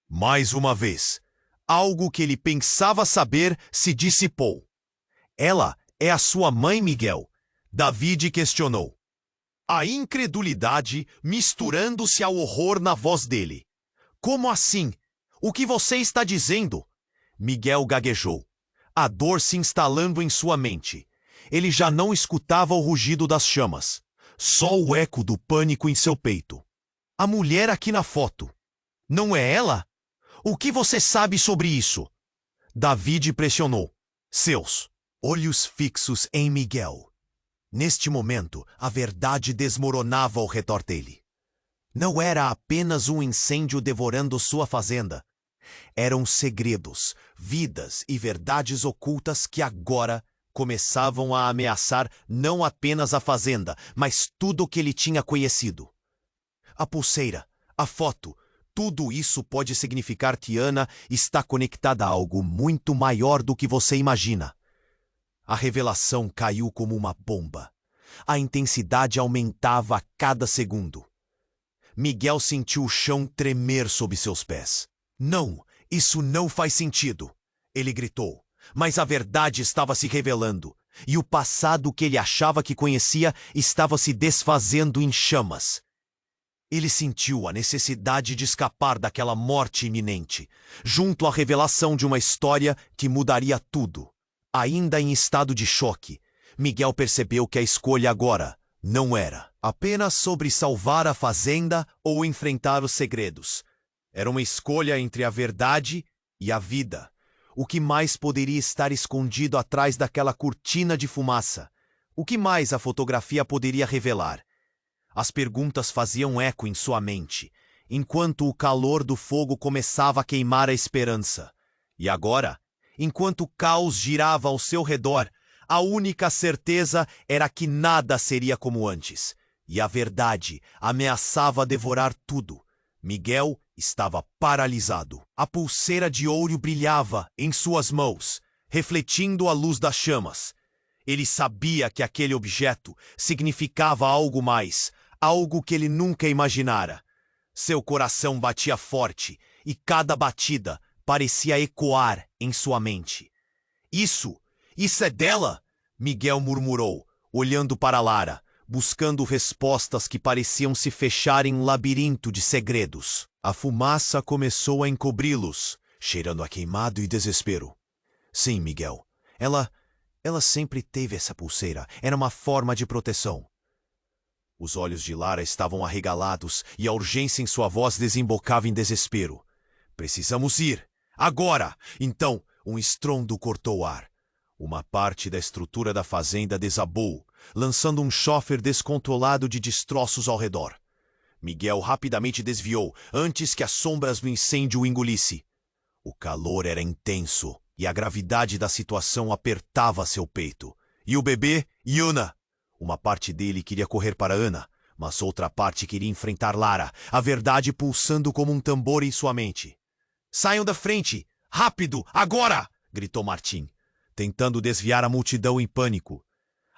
Mais uma vez, algo que ele pensava saber se dissipou. Ela é a sua mãe, Miguel? David questionou. A incredulidade misturando-se ao horror na voz dele. Como assim? O que você está dizendo? Miguel gaguejou, a dor se instalando em sua mente. Ele já não escutava o rugido das chamas, só o eco do pânico em seu peito. A mulher aqui na foto. Não é ela? O que você sabe sobre isso? David pressionou, seus olhos fixos em Miguel. Neste momento, a verdade desmoronava ao redor dele. Não era apenas um incêndio devorando sua fazenda. Eram segredos, vidas e verdades ocultas que agora começavam a ameaçar não apenas a fazenda, mas tudo o que ele tinha conhecido. A pulseira, a foto, tudo isso pode significar que Ana está conectada a algo muito maior do que você imagina. A revelação caiu como uma bomba. A intensidade aumentava a cada segundo. Miguel sentiu o chão tremer sob seus pés. Não, isso não faz sentido, ele gritou. Mas a verdade estava se revelando, e o passado que ele achava que conhecia estava se desfazendo em chamas. Ele sentiu a necessidade de escapar daquela morte iminente, junto à revelação de uma história que mudaria tudo. Ainda em estado de choque, Miguel percebeu que a escolha agora não era apenas sobre salvar a fazenda ou enfrentar os segredos. Era uma escolha entre a verdade e a vida. O que mais poderia estar escondido atrás daquela cortina de fumaça? O que mais a fotografia poderia revelar? As perguntas faziam eco em sua mente, enquanto o calor do fogo começava a queimar a esperança. E agora, enquanto o caos girava ao seu redor, a única certeza era que nada seria como antes. E a verdade ameaçava devorar tudo. Miguel estava paralisado. A pulseira de ouro brilhava em suas mãos, refletindo a luz das chamas. Ele sabia que aquele objeto significava algo mais, algo que ele nunca imaginara. Seu coração batia forte e cada batida parecia ecoar em sua mente. Isso é dela? Miguel murmurou, olhando para Lara, buscando respostas que pareciam se fechar em um labirinto de segredos. A fumaça começou a encobri-los, cheirando a queimado e desespero. Sim, Miguel. Ela sempre teve essa pulseira. Era uma forma de proteção. Os olhos de Lara estavam arregalados e a urgência em sua voz desembocava em desespero. Precisamos ir. Agora! Então, um estrondo cortou o ar. Uma parte da estrutura da fazenda desabou, lançando um chofer descontrolado de destroços ao redor. Miguel rapidamente desviou, antes que as sombras do incêndio o engolisse. O calor era intenso, e a gravidade da situação apertava seu peito. E o bebê, Yuna? Uma parte dele queria correr para Ana, mas outra parte queria enfrentar Lara, a verdade pulsando como um tambor em sua mente. Saiam da frente! Rápido! Agora! Gritou Martim, tentando desviar a multidão em pânico.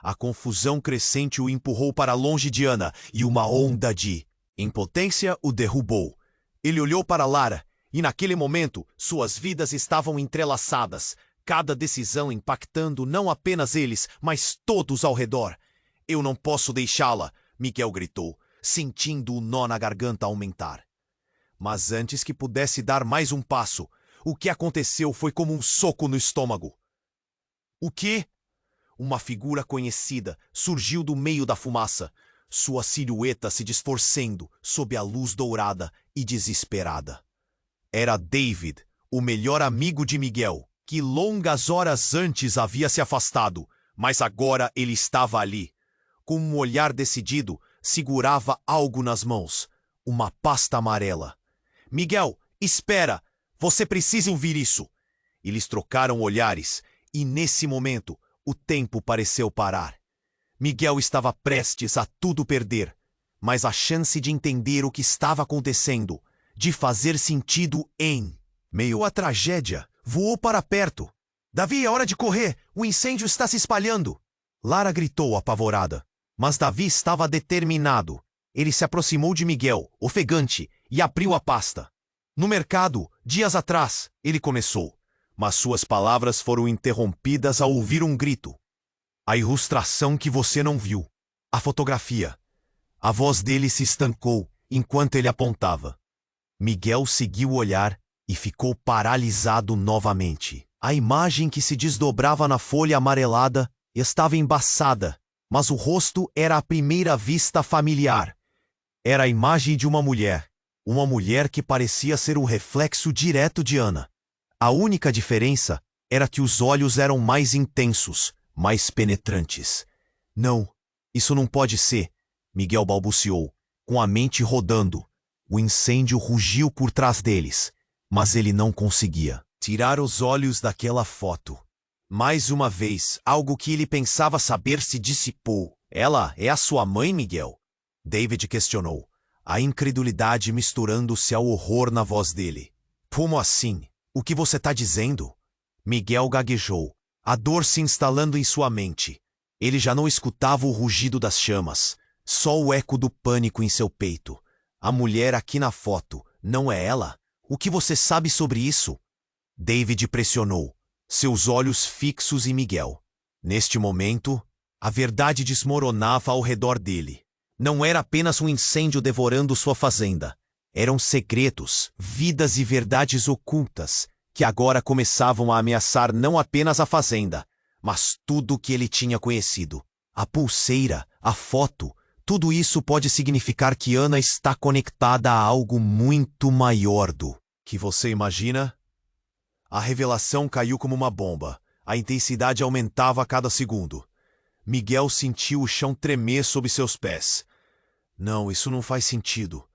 A confusão crescente o empurrou para longe de Ana, e uma onda de impotência o derrubou. Ele olhou para Lara, e naquele momento suas vidas estavam entrelaçadas, cada decisão impactando não apenas eles, mas todos ao redor. Eu não posso deixá-la, Miguel gritou, sentindo o nó na garganta aumentar. Mas antes que pudesse dar mais um passo, o que aconteceu foi como um soco no estômago. O quê? Uma figura conhecida surgiu do meio da fumaça, sua silhueta se distorcendo sob a luz dourada e desesperada. Era David, o melhor amigo de Miguel, que longas horas antes havia se afastado, mas agora ele estava ali. com um olhar decidido, segurava algo nas mãos. Uma pasta amarela. Miguel, espera! Você precisa ouvir isso! Eles trocaram olhares, e nesse momento, o tempo pareceu parar. Miguel estava prestes a tudo perder, mas a chance de entender o que estava acontecendo, de fazer sentido em meio à tragédia, voou para perto. Davi, é hora de correr! O incêndio está se espalhando! Lara gritou apavorada, mas Davi estava determinado. Ele se aproximou de Miguel, ofegante, e abriu a pasta. No mercado, dias atrás, ele começou, mas suas palavras foram interrompidas ao ouvir um grito. A ilustração que você não viu. A fotografia. A voz dele se estancou enquanto ele apontava. Miguel seguiu o olhar e ficou paralisado novamente. A imagem que se desdobrava na folha amarelada estava embaçada, mas o rosto era à primeira vista familiar. Era a imagem de uma mulher que parecia ser um reflexo direto de Ana. A única diferença era que os olhos eram mais intensos, mais penetrantes. Não, isso não pode ser, Miguel balbuciou, com a mente rodando. O incêndio rugiu por trás deles, mas ele não conseguia tirar os olhos daquela foto. Mais uma vez, algo que ele pensava saber se dissipou. Ela é a sua mãe, Miguel? David questionou, a incredulidade misturando-se ao horror na voz dele. Como assim? O que você está dizendo? Miguel gaguejou, a dor se instalando em sua mente. Ele já não escutava o rugido das chamas, só o eco do pânico em seu peito. A mulher aqui na foto, não é ela? O que você sabe sobre isso? David pressionou, seus olhos fixos em Miguel. Neste momento, a verdade desmoronava ao redor dele. Não era apenas um incêndio devorando sua fazenda. Eram segredos, vidas e verdades ocultas, que agora começavam a ameaçar não apenas a fazenda, mas tudo o que ele tinha conhecido. A pulseira, a foto, tudo isso pode significar que Ana está conectada a algo muito maior do que você imagina. A revelação caiu como uma bomba. A intensidade aumentava a cada segundo. Miguel sentiu o chão tremer sob seus pés. Não, isso não faz sentido.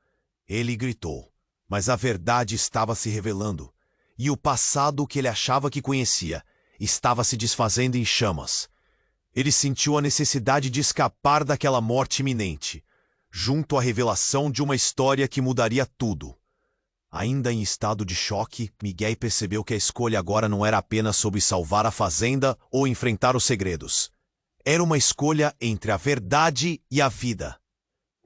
Ele gritou, mas a verdade estava se revelando, e o passado que ele achava que conhecia estava se desfazendo em chamas. Ele sentiu a necessidade de escapar daquela morte iminente, junto à revelação de uma história que mudaria tudo. Ainda em estado de choque, Miguel percebeu que a escolha agora não era apenas sobre salvar a fazenda ou enfrentar os segredos. Era uma escolha entre a verdade e a vida.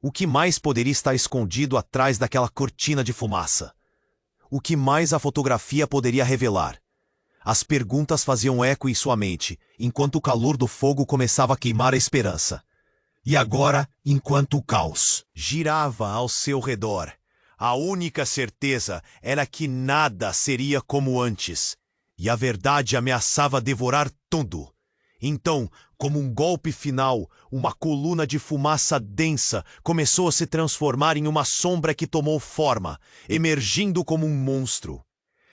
O que mais poderia estar escondido atrás daquela cortina de fumaça? O que mais a fotografia poderia revelar? As perguntas faziam eco em sua mente, enquanto o calor do fogo começava a queimar a esperança. E agora, enquanto o caos girava ao seu redor, a única certeza era que nada seria como antes, e a verdade ameaçava devorar tudo. Então, como um golpe final, uma coluna de fumaça densa começou a se transformar em uma sombra que tomou forma, emergindo como um monstro.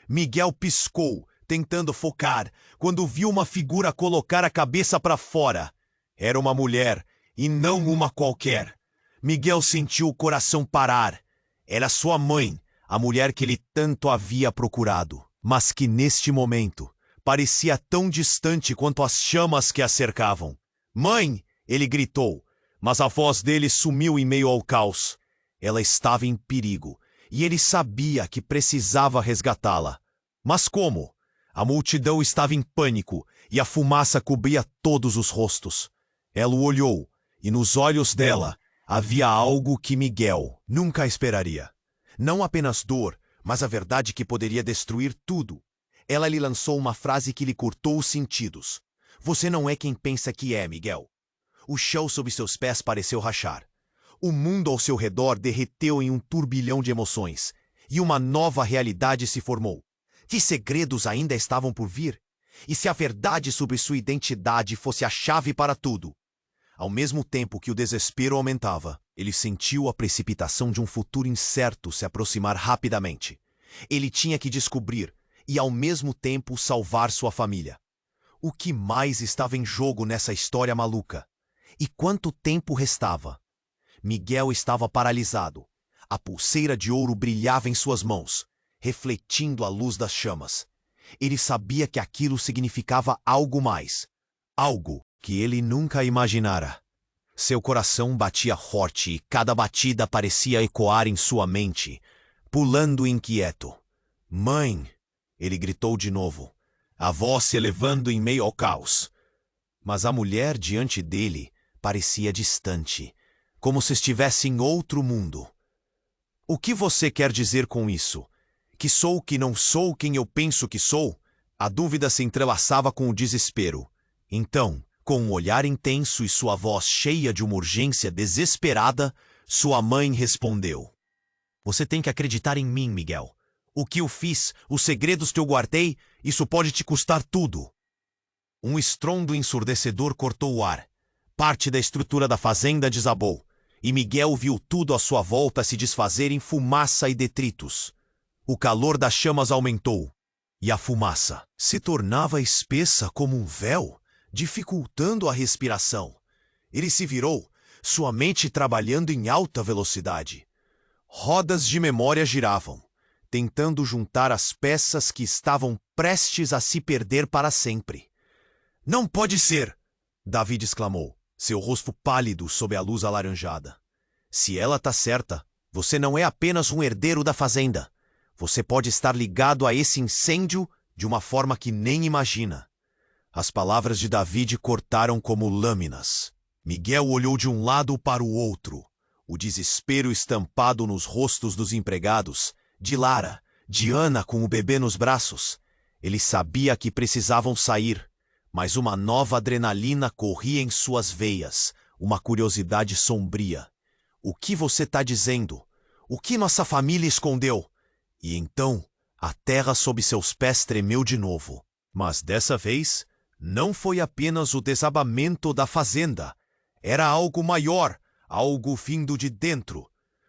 Miguel piscou, tentando focar, quando viu uma figura colocar a cabeça para fora. Era uma mulher, e não uma qualquer. Miguel sentiu o coração parar. Era sua mãe, a mulher que ele tanto havia procurado, mas que neste momento parecia tão distante quanto as chamas que a cercavam. Mãe! Ele gritou, mas a voz dele sumiu em meio ao caos. Ela estava em perigo, e ele sabia que precisava resgatá-la. Mas como? A multidão estava em pânico, e a fumaça cobria todos os rostos. Ela o olhou, e nos olhos dela havia algo que Miguel nunca esperaria. Não apenas dor, mas a verdade que poderia destruir tudo. Ela lhe lançou uma frase que lhe cortou os sentidos. Você não é quem pensa que é, Miguel. O chão sob seus pés pareceu rachar. O mundo ao seu redor derreteu em um turbilhão de emoções, e uma nova realidade se formou. Que segredos ainda estavam por vir? E se a verdade sobre sua identidade fosse a chave para tudo? Ao mesmo tempo que o desespero aumentava, ele sentiu a precipitação de um futuro incerto se aproximar rapidamente. Ele tinha que descobrir e, ao mesmo tempo, salvar sua família. O que mais estava em jogo nessa história maluca? E quanto tempo restava? Miguel estava paralisado. A pulseira de ouro brilhava em suas mãos, refletindo a luz das chamas. Ele sabia que aquilo significava algo mais. Algo que ele nunca imaginara. Seu coração batia forte e cada batida parecia ecoar em sua mente, pulando inquieto. Mãe! Ele gritou de novo, a voz se elevando em meio ao caos. Mas a mulher diante dele parecia distante, como se estivesse em outro mundo. O que você quer dizer com isso? Que sou que não sou quem eu penso que sou? A dúvida se entrelaçava com o desespero. Então, com um olhar intenso e sua voz cheia de uma urgência desesperada, sua mãe respondeu. Você tem que acreditar em mim, Miguel. O que eu fiz, os segredos que eu guardei, isso pode te custar tudo. Um estrondo ensurdecedor cortou o ar. Parte da estrutura da fazenda desabou, e Miguel viu tudo à sua volta se desfazer em fumaça e detritos. O calor das chamas aumentou, e a fumaça se tornava espessa como um véu, dificultando a respiração. Ele se virou, sua mente trabalhando em alta velocidade. Rodas de memória giravam, tentando juntar as peças que estavam prestes a se perder para sempre. Não pode ser! David exclamou, seu rosto pálido sob a luz alaranjada. Se ela tá certa, você não é apenas um herdeiro da fazenda. Você pode estar ligado a esse incêndio de uma forma que nem imagina. As palavras de David cortaram como lâminas. Miguel olhou de um lado para o outro. O desespero estampado nos rostos dos empregados, de Lara, de Ana com o bebê nos braços. Ele sabia que precisavam sair, mas uma nova adrenalina corria em suas veias, uma curiosidade sombria. O que você está dizendo? O que nossa família escondeu? E então, a terra sob seus pés tremeu de novo. Mas dessa vez, não foi apenas o desabamento da fazenda. Era algo maior, algo vindo de dentro.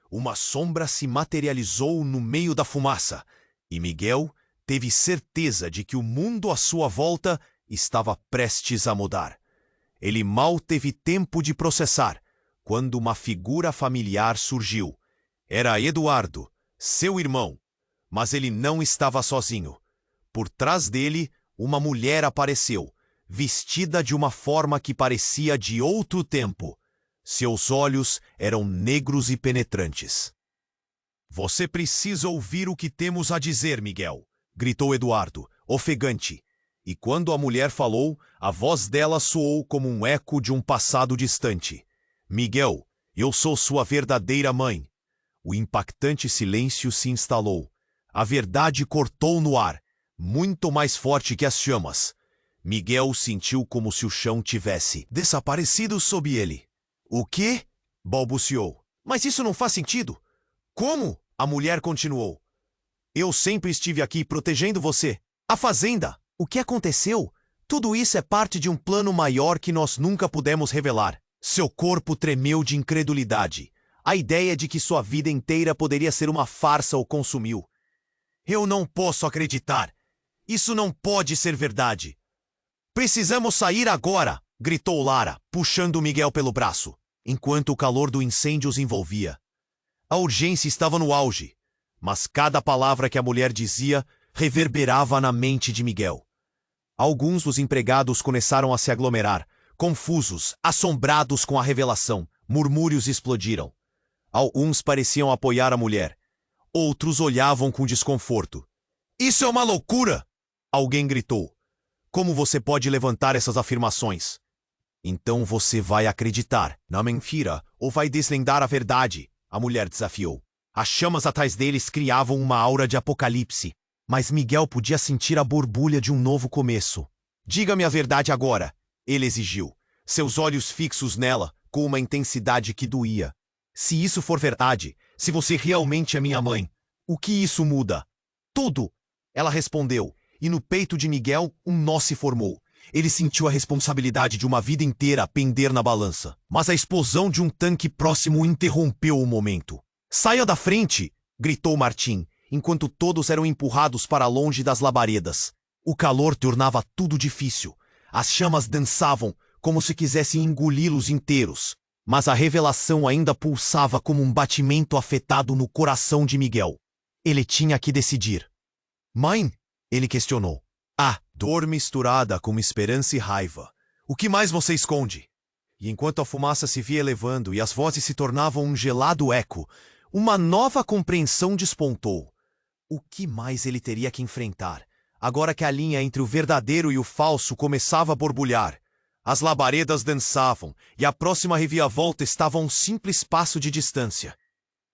Uma sombra se materializou no meio da fumaça, e Miguel teve certeza de que o mundo à sua volta estava prestes a mudar. Ele mal teve tempo de processar, quando uma figura familiar surgiu. Era Eduardo, seu irmão, mas ele não estava sozinho. Por trás dele, uma mulher apareceu, vestida de uma forma que parecia de outro tempo. Seus olhos eram negros e penetrantes. Você precisa ouvir o que temos a dizer, Miguel, gritou Eduardo, ofegante. E quando a mulher falou, a voz dela soou como um eco de um passado distante. Miguel, eu sou sua verdadeira mãe. O impactante silêncio se instalou. A verdade cortou no ar, muito mais forte que as chamas. Miguel sentiu como se o chão tivesse desaparecido sob ele. O quê? Balbuciou. Mas isso não faz sentido. Como? A mulher continuou. Eu sempre estive aqui protegendo você. A fazenda. O que aconteceu? Tudo isso é parte de um plano maior que nós nunca pudemos revelar. Seu corpo tremeu de incredulidade. A ideia de que sua vida inteira poderia ser uma farsa o consumiu. Eu não posso acreditar. Isso não pode ser verdade. Precisamos sair agora, gritou Lara, puxando Miguel pelo braço, enquanto o calor do incêndio os envolvia. A urgência estava no auge, mas cada palavra que a mulher dizia reverberava na mente de Miguel. Alguns dos empregados começaram a se aglomerar, confusos, assombrados com a revelação. Murmúrios explodiram. Alguns pareciam apoiar a mulher. Outros olhavam com desconforto. Isso é uma loucura! Alguém gritou. Como você pode levantar essas afirmações? Então você vai acreditar na mentira ou vai desvendar a verdade? A mulher desafiou. As chamas atrás deles criavam uma aura de apocalipse. Mas Miguel podia sentir a borbulha de um novo começo. Diga-me a verdade agora, ele exigiu, seus olhos fixos nela, com uma intensidade que doía. Se isso for verdade, se você realmente é minha mãe, o que isso muda? Tudo! Ela respondeu, e no peito de Miguel um nó se formou. Ele sentiu a responsabilidade de uma vida inteira a pender na balança. Mas a explosão de um tanque próximo interrompeu o momento. Saia da frente! Gritou Martim, enquanto todos eram empurrados para longe das labaredas. O calor tornava tudo difícil. As chamas dançavam, como se quisesse engoli-los inteiros. Mas a revelação ainda pulsava como um batimento afetado no coração de Miguel. Ele tinha que decidir. Mãe? Ele questionou. Dor misturada com esperança e raiva. O que mais você esconde? E enquanto a fumaça se via elevando e as vozes se tornavam um gelado eco, uma nova compreensão despontou. O que mais ele teria que enfrentar, agora que a linha entre o verdadeiro e o falso começava a borbulhar? As labaredas dançavam e a próxima reviravolta estava a um simples passo de distância.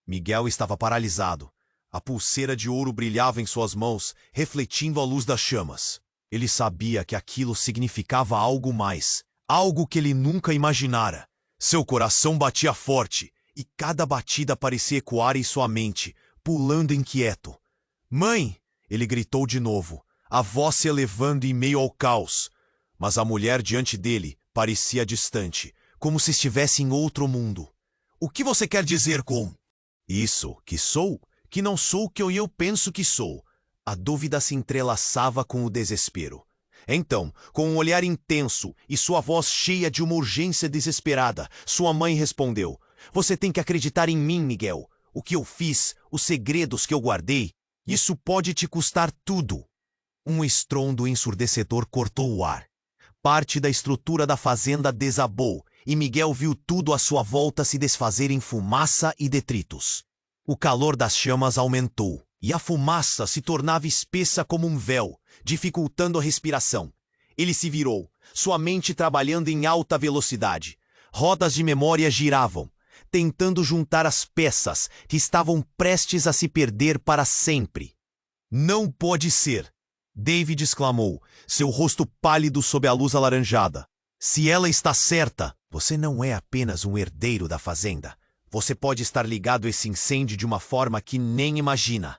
Miguel estava paralisado. A pulseira de ouro brilhava em suas mãos, refletindo a luz das chamas. Ele sabia que aquilo significava algo mais, algo que ele nunca imaginara. Seu coração batia forte, e cada batida parecia ecoar em sua mente, pulando inquieto. Mãe! Ele gritou de novo, a voz se elevando em meio ao caos. Mas a mulher diante dele parecia distante, como se estivesse em outro mundo. O que você quer dizer com isso? Que sou? Que não sou o que eu penso que sou? A dúvida se entrelaçava com o desespero. Então, com um olhar intenso e sua voz cheia de uma urgência desesperada, sua mãe respondeu: Você tem que acreditar em mim, Miguel. O que eu fiz, os segredos que eu guardei, isso pode te custar tudo. Um estrondo ensurdecedor cortou o ar. Parte da estrutura da fazenda desabou e Miguel viu tudo à sua volta se desfazer em fumaça e detritos. O calor das chamas aumentou e a fumaça se tornava espessa como um véu, dificultando a respiração. Ele se virou, sua mente trabalhando em alta velocidade. Rodas de memória giravam, tentando juntar as peças que estavam prestes a se perder para sempre. Não pode ser! David exclamou, seu rosto pálido sob a luz alaranjada. Se ela está certa, você não é apenas um herdeiro da fazenda. Você pode estar ligado a esse incêndio de uma forma que nem imagina.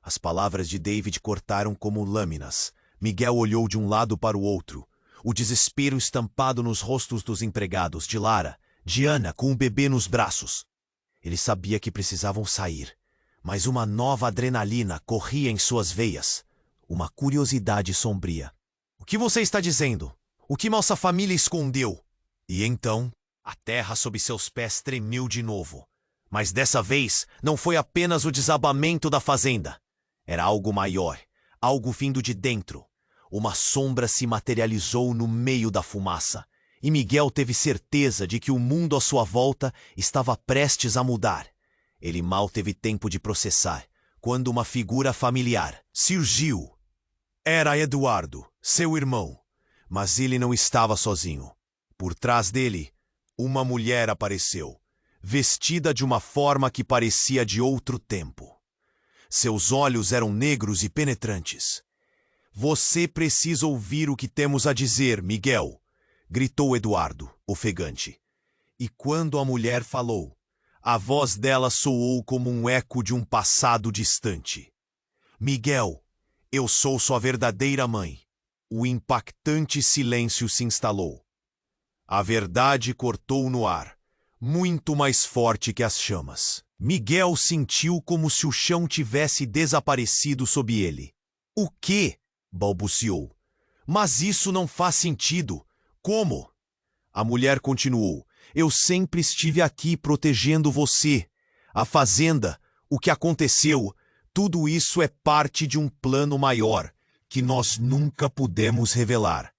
As palavras de David cortaram como lâminas. Miguel olhou de um lado para o outro. O desespero estampado nos rostos dos empregados, de Lara, de Ana com o bebê nos braços. Ele sabia que precisavam sair, mas uma nova adrenalina corria em suas veias. Uma curiosidade sombria. O que você está dizendo? O que nossa família escondeu? E então, a terra sob seus pés tremeu de novo. Mas dessa vez, não foi apenas o desabamento da fazenda. Era algo maior, algo vindo de dentro. Uma sombra se materializou no meio da fumaça, e Miguel teve certeza de que o mundo à sua volta estava prestes a mudar. Ele mal teve tempo de processar, quando uma figura familiar surgiu. Era Eduardo, seu irmão, mas ele não estava sozinho. Por trás dele, uma mulher apareceu, vestida de uma forma que parecia de outro tempo. Seus olhos eram negros e penetrantes. Você precisa ouvir o que temos a dizer, Miguel, gritou Eduardo, ofegante. E quando a mulher falou, a voz dela soou como um eco de um passado distante. Miguel, eu sou sua verdadeira mãe. O impactante silêncio se instalou. A verdade cortou no ar, muito mais forte que as chamas. Miguel sentiu como se o chão tivesse desaparecido sob ele. O quê? Balbuciou. Mas isso não faz sentido. Como? A mulher continuou. Eu sempre estive aqui protegendo você. A fazenda, o que aconteceu, tudo isso é parte de um plano maior, que nós nunca pudemos revelar.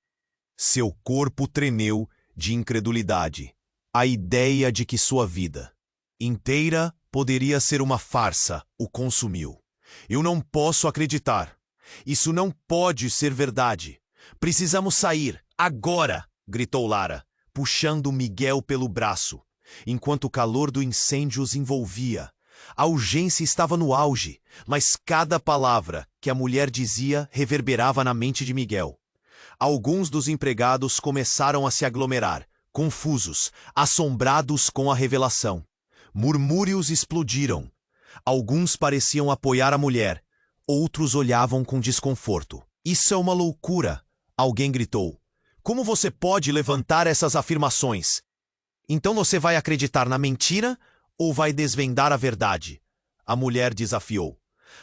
Seu corpo tremeu de incredulidade. A ideia de que sua vida inteira poderia ser uma farsa o consumiu. Eu não posso acreditar. Isso não pode ser verdade. Precisamos sair, agora! Gritou Lara, puxando Miguel pelo braço, enquanto o calor do incêndio os envolvia. A urgência estava no auge, mas cada palavra que a mulher dizia reverberava na mente de Miguel. Alguns dos empregados começaram a se aglomerar, confusos, assombrados com a revelação. Murmúrios explodiram. Alguns pareciam apoiar a mulher, outros olhavam com desconforto. Isso é uma loucura! Alguém gritou. Como você pode levantar essas afirmações? Então você vai acreditar na mentira ou vai desvendar a verdade? A mulher desafiou.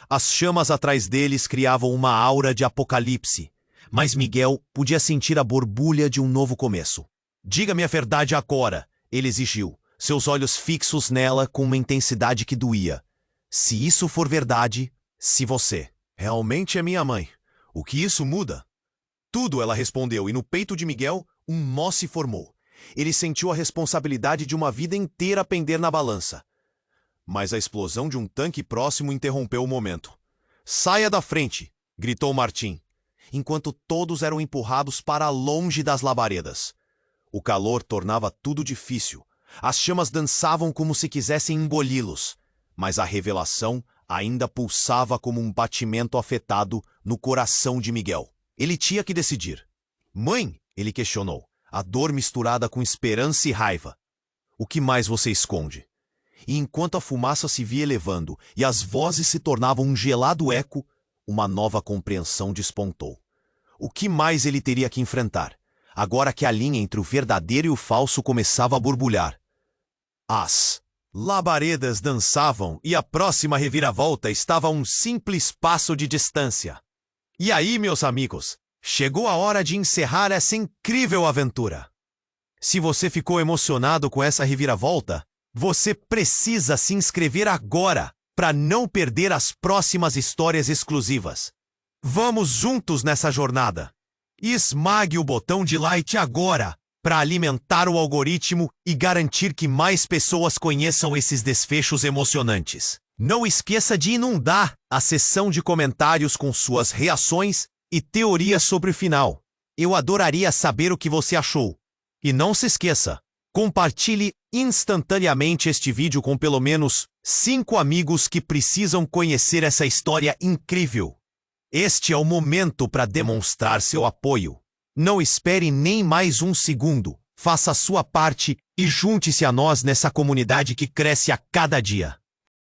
As chamas atrás deles criavam uma aura de apocalipse, mas Miguel podia sentir a borbulha de um novo começo. Diga-me a verdade agora, ele exigiu, seus olhos fixos nela com uma intensidade que doía. Se isso for verdade, se você realmente é minha mãe, o que isso muda? Tudo, ela respondeu, e no peito de Miguel, um nó se formou. Ele sentiu a responsabilidade de uma vida inteira pender na balança. Mas a explosão de um tanque próximo interrompeu o momento. Saia da frente, gritou Martim, enquanto todos eram empurrados para longe das labaredas. O calor tornava tudo difícil. As chamas dançavam como se quisessem engoli-los, mas a revelação ainda pulsava como um batimento afetado no coração de Miguel. Ele tinha que decidir. Mãe, ele questionou, a dor misturada com esperança e raiva. O que mais você esconde? E enquanto a fumaça se via elevando e as vozes se tornavam um gelado eco, uma nova compreensão despontou. O que mais ele teria que enfrentar, agora que a linha entre o verdadeiro e o falso começava a borbulhar? As labaredas dançavam e a próxima reviravolta estava a um simples passo de distância. E aí, meus amigos, chegou a hora de encerrar essa incrível aventura. Se você ficou emocionado com essa reviravolta, você precisa se inscrever agora para não perder as próximas histórias exclusivas. Vamos juntos nessa jornada. Esmague o botão de like agora para alimentar o algoritmo e garantir que mais pessoas conheçam esses desfechos emocionantes. Não esqueça de inundar a seção de comentários com suas reações e teorias sobre o final. Eu adoraria saber o que você achou. E não se esqueça, compartilhe instantaneamente este vídeo com pelo menos 5 amigos que precisam conhecer essa história incrível. Este é o momento para demonstrar seu apoio. Não espere nem mais um segundo. Faça a sua parte e junte-se a nós nessa comunidade que cresce a cada dia.